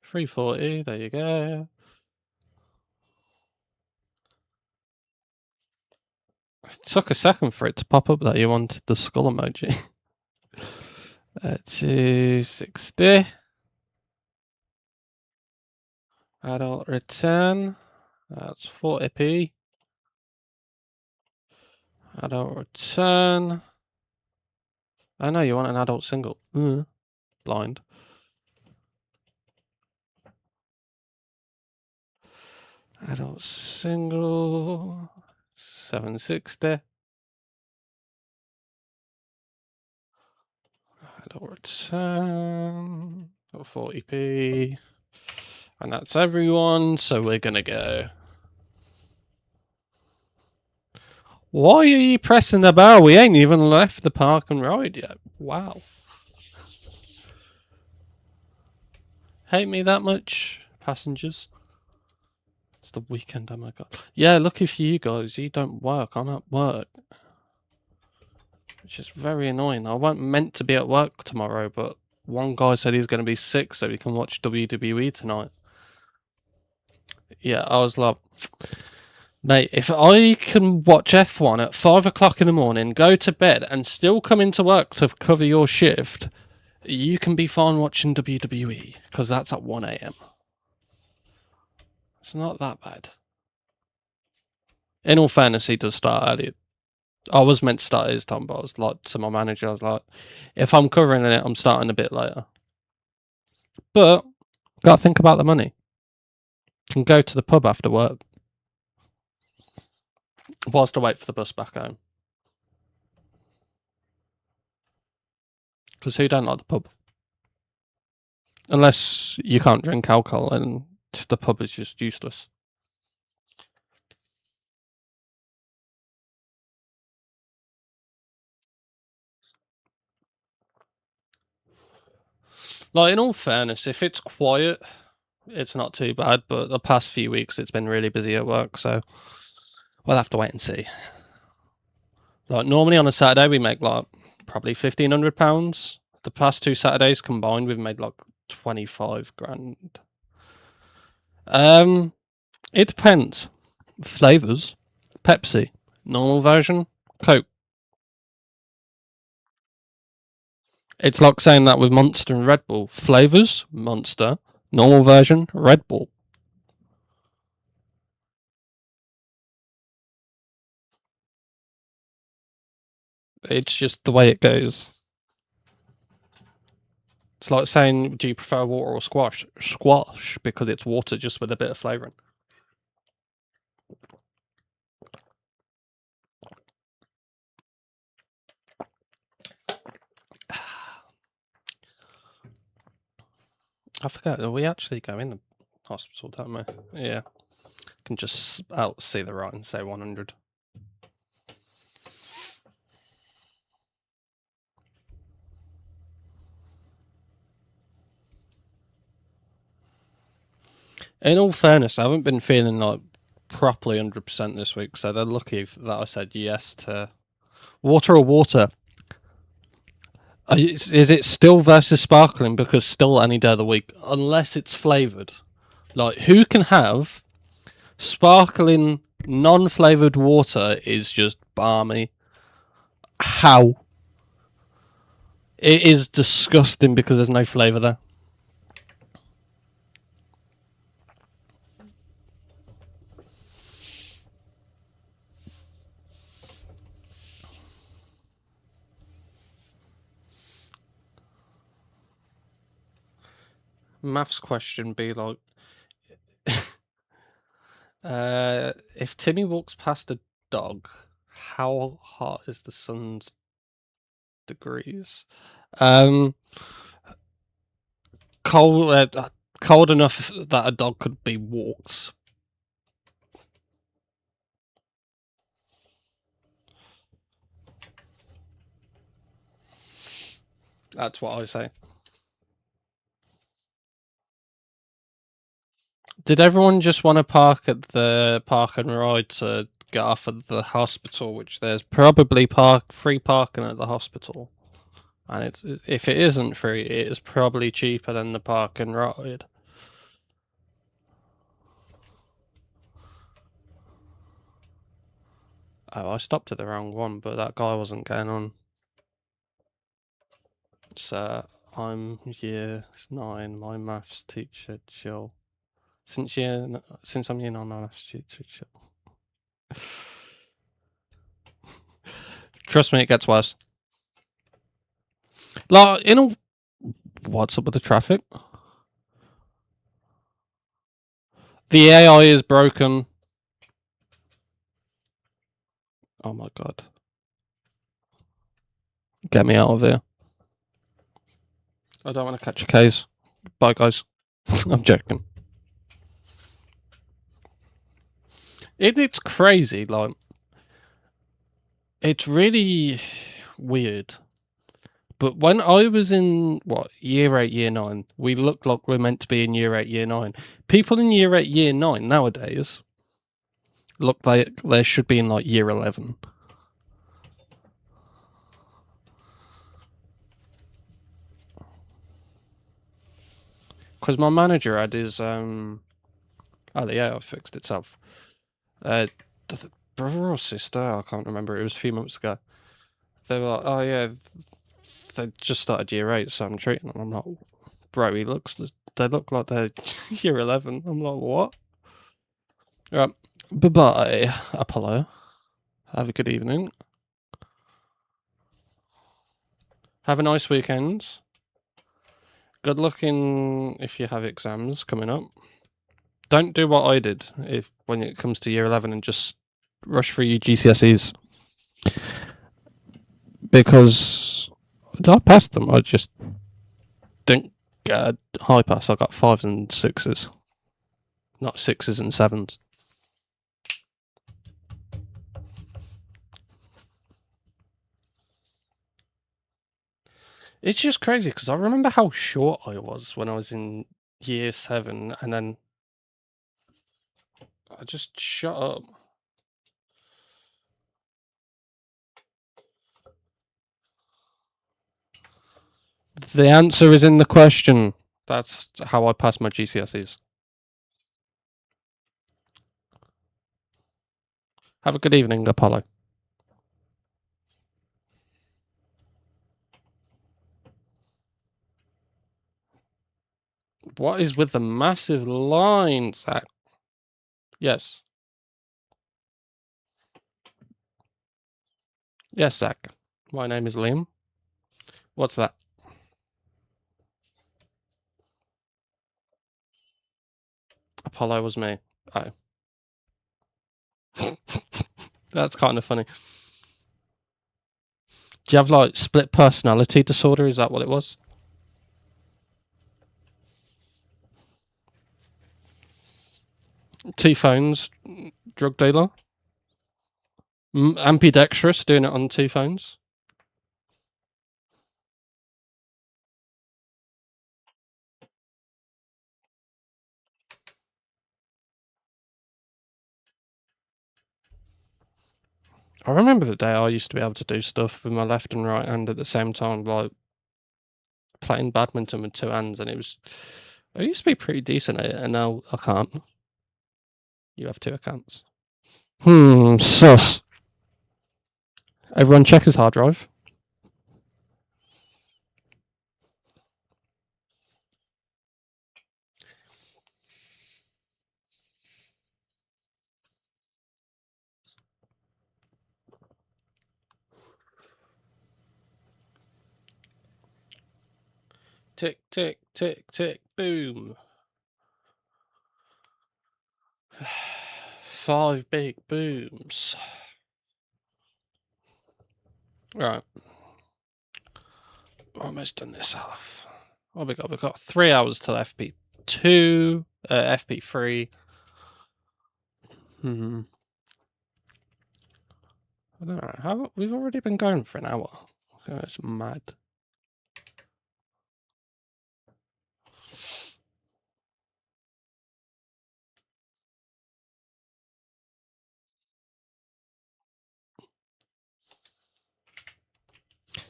340. There you go. It took a second for it to pop up that you wanted the skull emoji. 260. Adult return. That's 40p. Adult return. I know you want an adult single. Blind. Adult single. 760. Adult return. 40p. And that's everyone, so we're gonna go. Why are you pressing the bell? We ain't even left the park and ride yet. Wow. Hate me that much, passengers? It's the weekend, oh my god. Yeah, lucky for you guys, you don't work. I'm at work. Which is very annoying. I wasn't meant to be at work tomorrow, but one guy said he's going to be sick so he can watch WWE tonight. Yeah, I was like, mate, if I can watch F1 at 5 o'clock in the morning, go to bed, and still come into work to cover your shift, you can be fine watching WWE, because that's at 1 a.m. It's not that bad. In all fairness, he does start early. I was meant to start his time, but I was like, to my manager, I was like, if I'm covering it, I'm starting a bit later. But, gotta think about the money. Can go to the pub after work. Whilst I wait for the bus back home. Because who don't like the pub? Unless you can't drink alcohol and the pub is just useless. Like, in all fairness, if it's quiet, it's not too bad, but the past few weeks it's been really busy at work, so we'll have to wait and see. Like, normally on a Saturday we make like probably £1,500. The past 2 Saturdays combined we've made like 25 grand. It depends. Flavors: Pepsi, normal version, Coke. It's like saying that with Monster and Red Bull. Flavors: Monster, normal version, Red Bull. It's just the way it goes. It's like saying, do you prefer water or squash? Squash, because it's water just with a bit of flavouring. I forget, we actually go in the hospital, don't we? Yeah. Can just out see the right and say 100. In all fairness, I haven't been feeling like properly 100% this week, so they're lucky that I said yes to water or water. Is it still versus sparkling? Because still any day of the week, unless it's flavoured. Like, who can have sparkling, non-flavoured water is just balmy. How? It is disgusting because there's no flavour there. maths question be like, if Timmy walks past a dog, how hot is the sun's degrees? Cold, cold enough that a dog could be walked. That's what I say. Did everyone just want to park at the park and ride to get off at the hospital? Which there's probably free parking at the hospital, and if it isn't free, it is probably cheaper than the park and ride. Oh, I stopped at the wrong one, but that guy wasn't getting on. So I'm year 9. My maths teacher, chill. Since I'm year 9, my maths teacher, chill. Trust me, it gets worse. Like, what's up with the traffic? The AI is broken. Oh my god. Get me out of here. I don't want to catch a case. Bye, guys. I'm joking. It's crazy. Like, it's really weird. But when I was in, year 8, year 9, we looked like we're meant to be in year 8, year 9. People in year 8, year 9 nowadays look like they should be in, like, year 11. Because my manager had his, the AI fixed itself. Brother or sister, I can't remember, it was a few months ago. They were like, oh yeah, they just started year 8, so I'm treating them. I'm like, bro, they look like they're year 11. I'm like, what? Right, bye-bye, Apollo. Have a good evening. Have a nice weekend. Good luck if you have exams coming up. Don't do what I did when it comes to year 11 and just rush through your GCSEs. Because I passed them, I just didn't get a high pass. I got 5s and 6s. Not 6s and 7s. It's just crazy because I remember how short I was when I was in year 7, and then I just shut up. The answer is in the question. That's how I passed my GCSEs. Have a good evening, Apollo. What is with the massive line, Zach? Yes. Yes, Zach. My name is Liam. What's that? Apollo was me. Oh. That's kind of funny. Do you have, like, split personality disorder? Is that what it was? Two phones, drug dealer. Ambidextrous, doing it on 2 phones. I remember the day I used to be able to do stuff with my left and right hand at the same time, like playing badminton with 2 hands, and I used to be pretty decent at it, and now I can't. You have 2 accounts. Sus. Everyone check his hard drive. Tick, tick, tick, tick, boom. 5 big booms. Right. Almost done this half. What we got? We've got 3 hours till FP2, FP3. I don't know. How we've already been going for an hour. It's mad.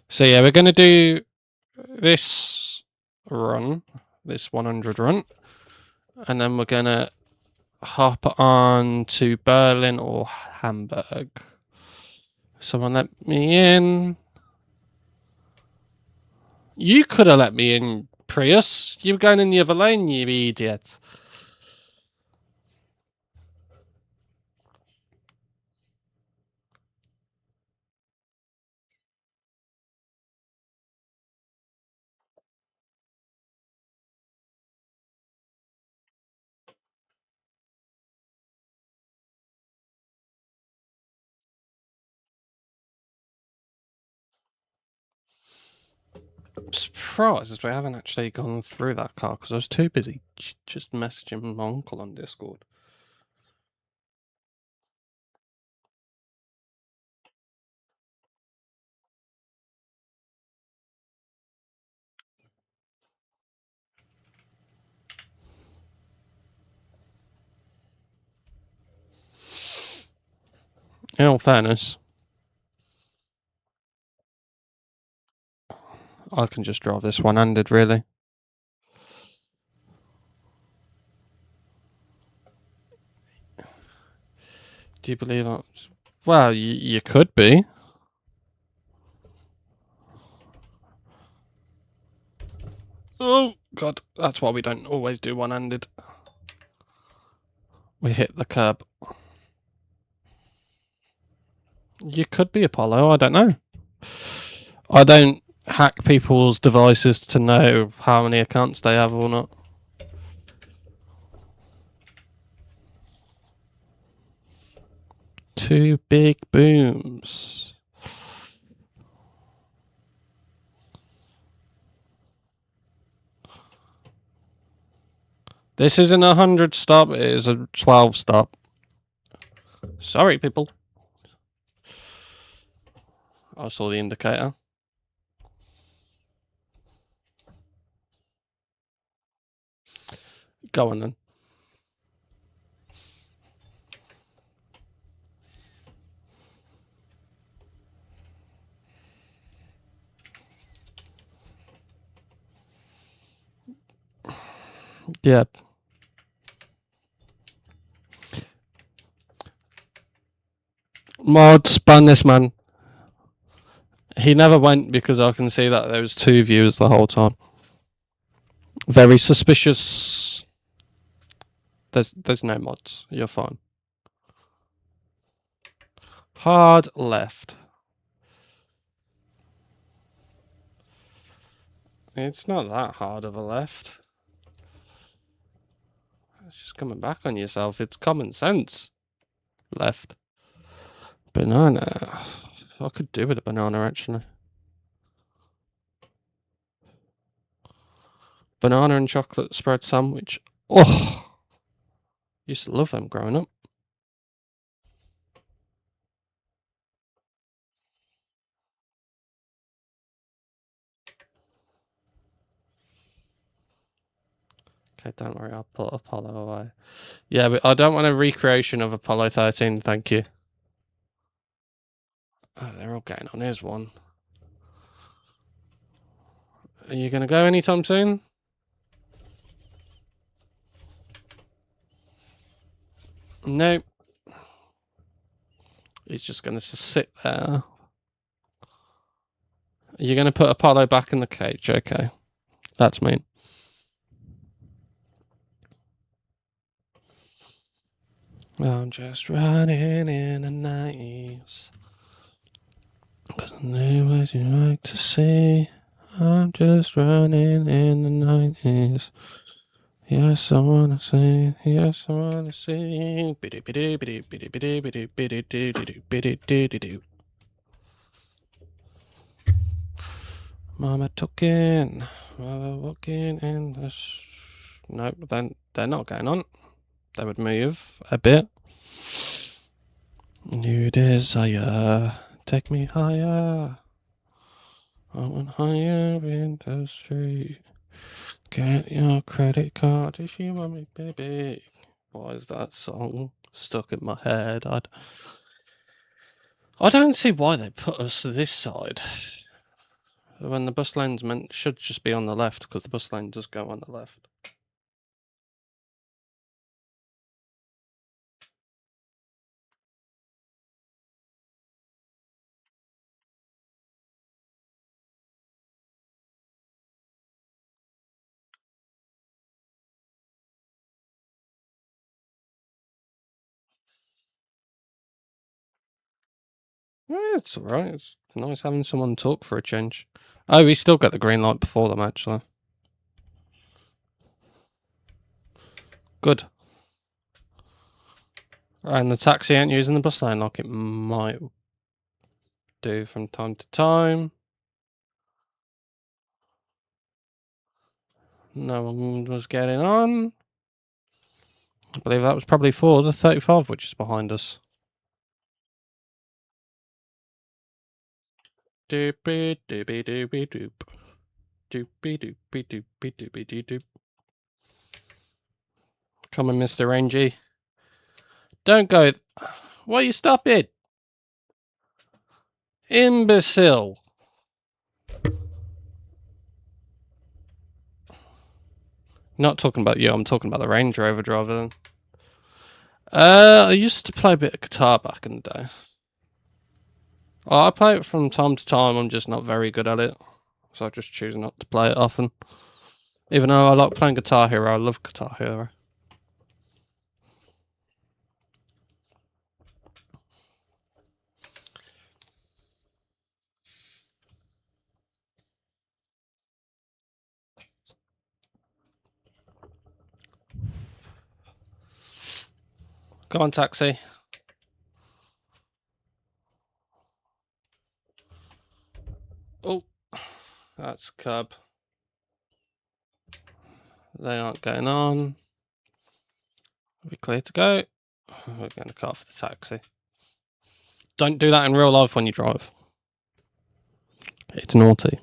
So yeah, we're gonna do this run, this 100 run, and then we're gonna hop on to Berlin or Hamburg. Someone let me in. You could have let me in, Prius. You were going in the other lane, you idiot. I'm surprised we haven't actually gone through that car because I was too busy just messaging my uncle on Discord. In all fairness, I can just drive this one-handed, really. Do you believe that? Well, you could be. Oh, God. That's why we don't always do one-handed. We hit the curb. You could be Apollo, I don't know. I don't hack people's devices to know how many accounts they have or not. Two big booms. This isn't a 100 stop, it is a 12 stop. Sorry, people. I saw the indicator. Go on then. Yeah. Mods, ban this man. He never went because I can see that there was 2 viewers the whole time. Very suspicious. There's no mods. You're fine. Hard left. It's not that hard of a left. It's just coming back on yourself. It's common sense. Left. Banana. I could do with a banana, actually. Banana and chocolate spread sandwich. Oh! Used to love them growing up. Okay, don't worry, I'll put Apollo away. Yeah, but I don't want a recreation of Apollo 13, thank you. Oh, they're all getting on. Here's one. Are you going to go anytime soon? Nope. He's just going to sit there. You're going to put Apollo back in the cage. Okay. That's mean. I'm just running in the night. Because I know what you like to see. I'm just running in the 90s. Yes, I wanna sing. Yes, I wanna sing. Mama talking. Mama walking in the. Nope, they're not going on. They would move a bit. New desire, take me higher. I want higher in the street. Get your credit card if you want me, baby. Why is that song stuck in my head? I don't see why they put us this side when the bus lanes should just be on the left, because the bus lane does go on the left. Yeah, it's alright. It's nice having someone talk for a change. Oh, we still got the green light before them, actually. Good. And the taxi ain't using the bus lane like it might do from time to time. No one was getting on. I believe that was probably for the 35, which is behind us. Doopy doopy doopy doop. Doopy doopy doopy doopy doop. Come on, Mr. Rangy. Don't go. Why are you stopping? Imbecile. Not talking about you, I'm talking about the Range Rover driver then. I used to play a bit of guitar back in the day. I play it from time to time, I'm just not very good at it. So I just choose not to play it often. Even though I like playing Guitar Hero, I love Guitar Hero. Go on, taxi. Oh, that's a curb. They aren't getting on. Are we clear to go? We're getting a car for the taxi. Don't do that in real life when you drive. It's naughty.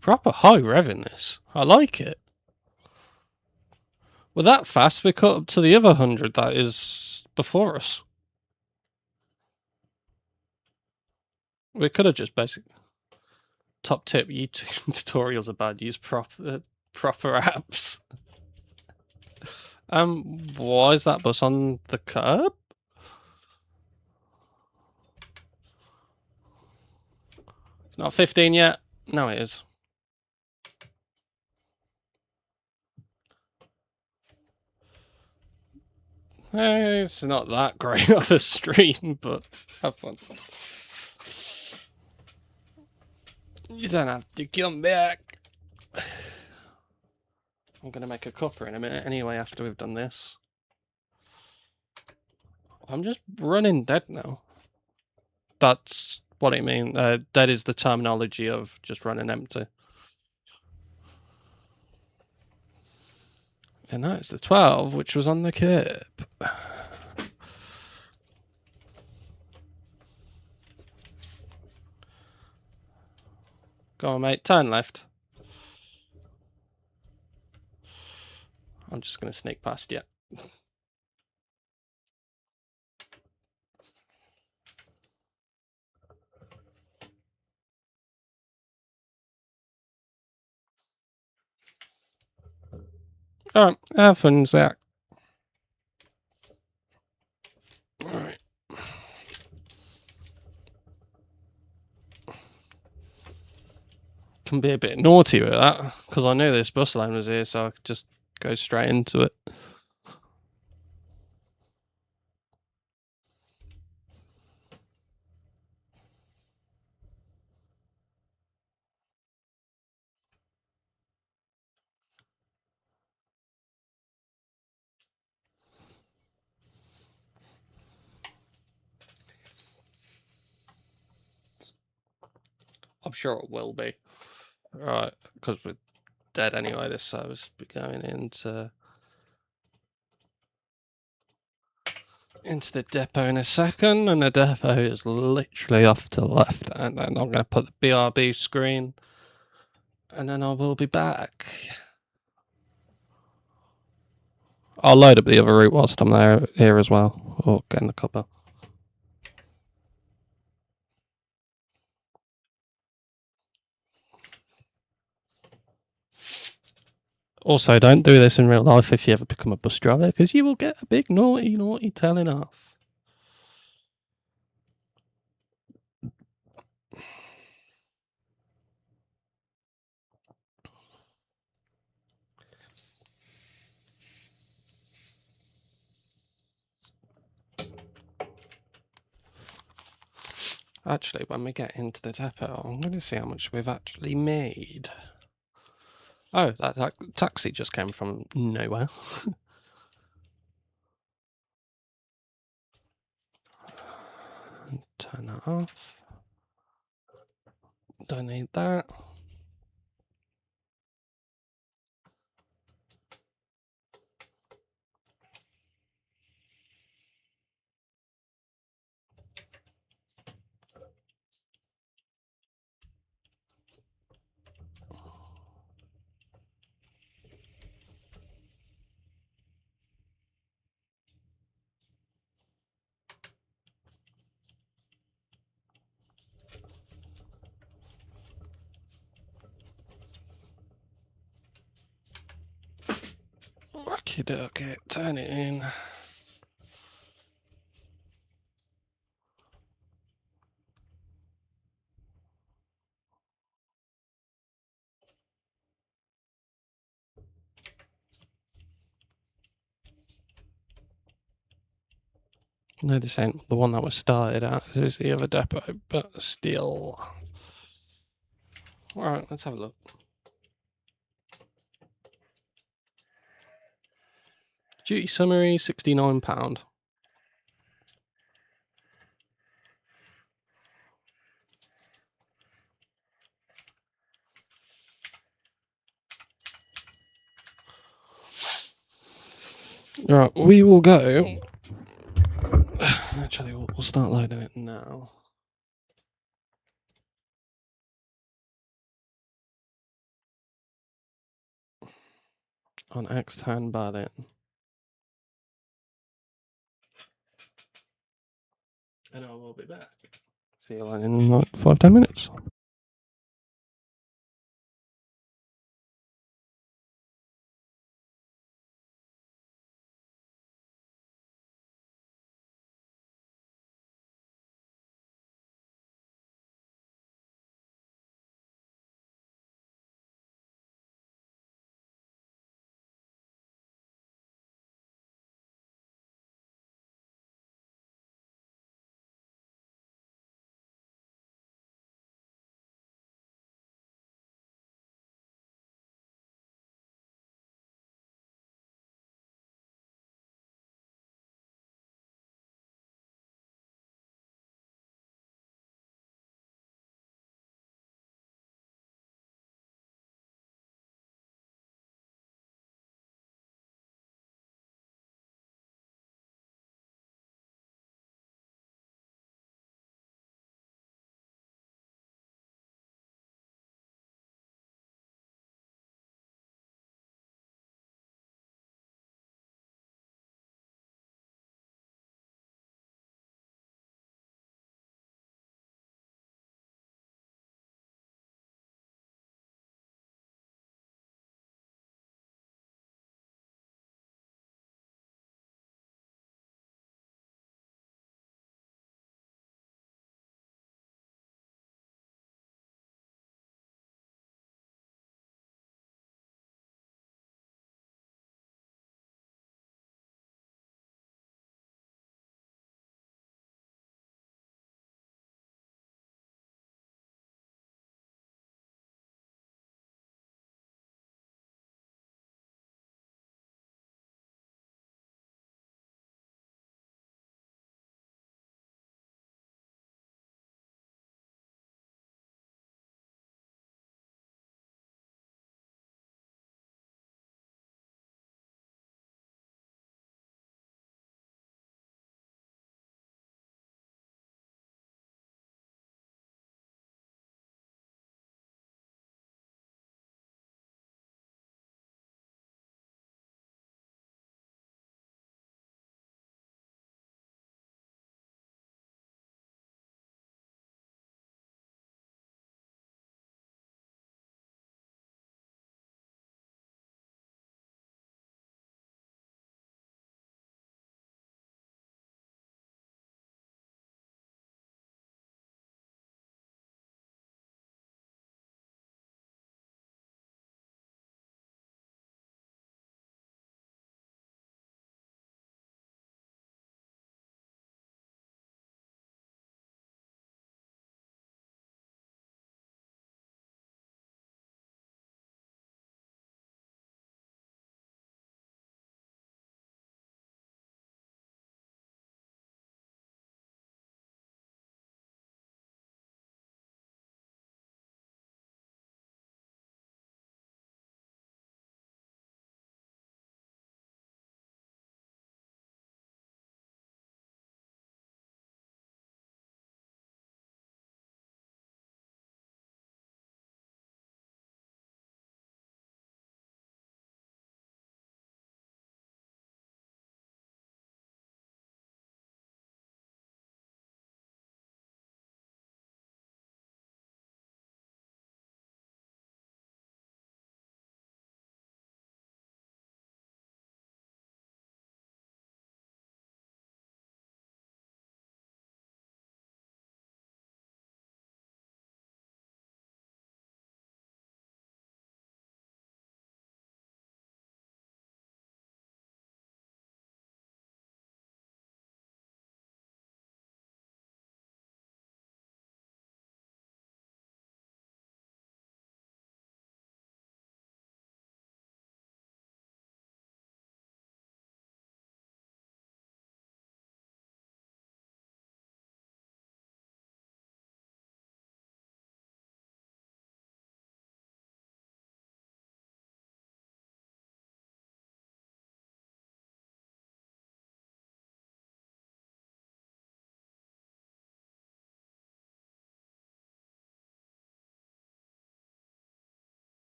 Proper high rev in this. I like it. We're that fast, we caught up to the other 100 that is before us. We could have just basically... Top tip, YouTube tutorials about use proper apps. Why is that bus on the curb? It's not 15 yet. No, it is. It's not that great of a stream, but have fun. You don't have to come back. I'm going to make a cuppa in a minute anyway after we've done this. I'm just running dead now. That's what I mean. Dead is the terminology of just running empty. And that's the 12, which was on the curb. Go on, mate. Turn left. I'm just going to sneak past you. Alright, have fun, Zach. Alright. Can be a bit naughty with that, because I knew this bus lane was here, so I could just go straight into it. I'm sure it will be. Right, because we're dead anyway, this service will be going into the depot in a second, and the depot is literally off to the left, and then I'm going to put the BRB screen, and then I will be back. I'll load up the other route whilst I'm here as well, or getting the copper. Also, don't do this in real life if you ever become a bus driver, because you will get a big naughty telling off. Actually, when we get into the depot, I'm going to see how much we've actually made. Oh, that taxi just came from nowhere. Turn that off. Don't need that. Okay, turn it in. No, this ain't the one that was started at. This is the other depot, but still. Alright, let's have a look. Duty summary, £69. Right, we will go. Actually, we'll start loading it now. On X10 by then. And I will be back. See you in like 5-10 minutes.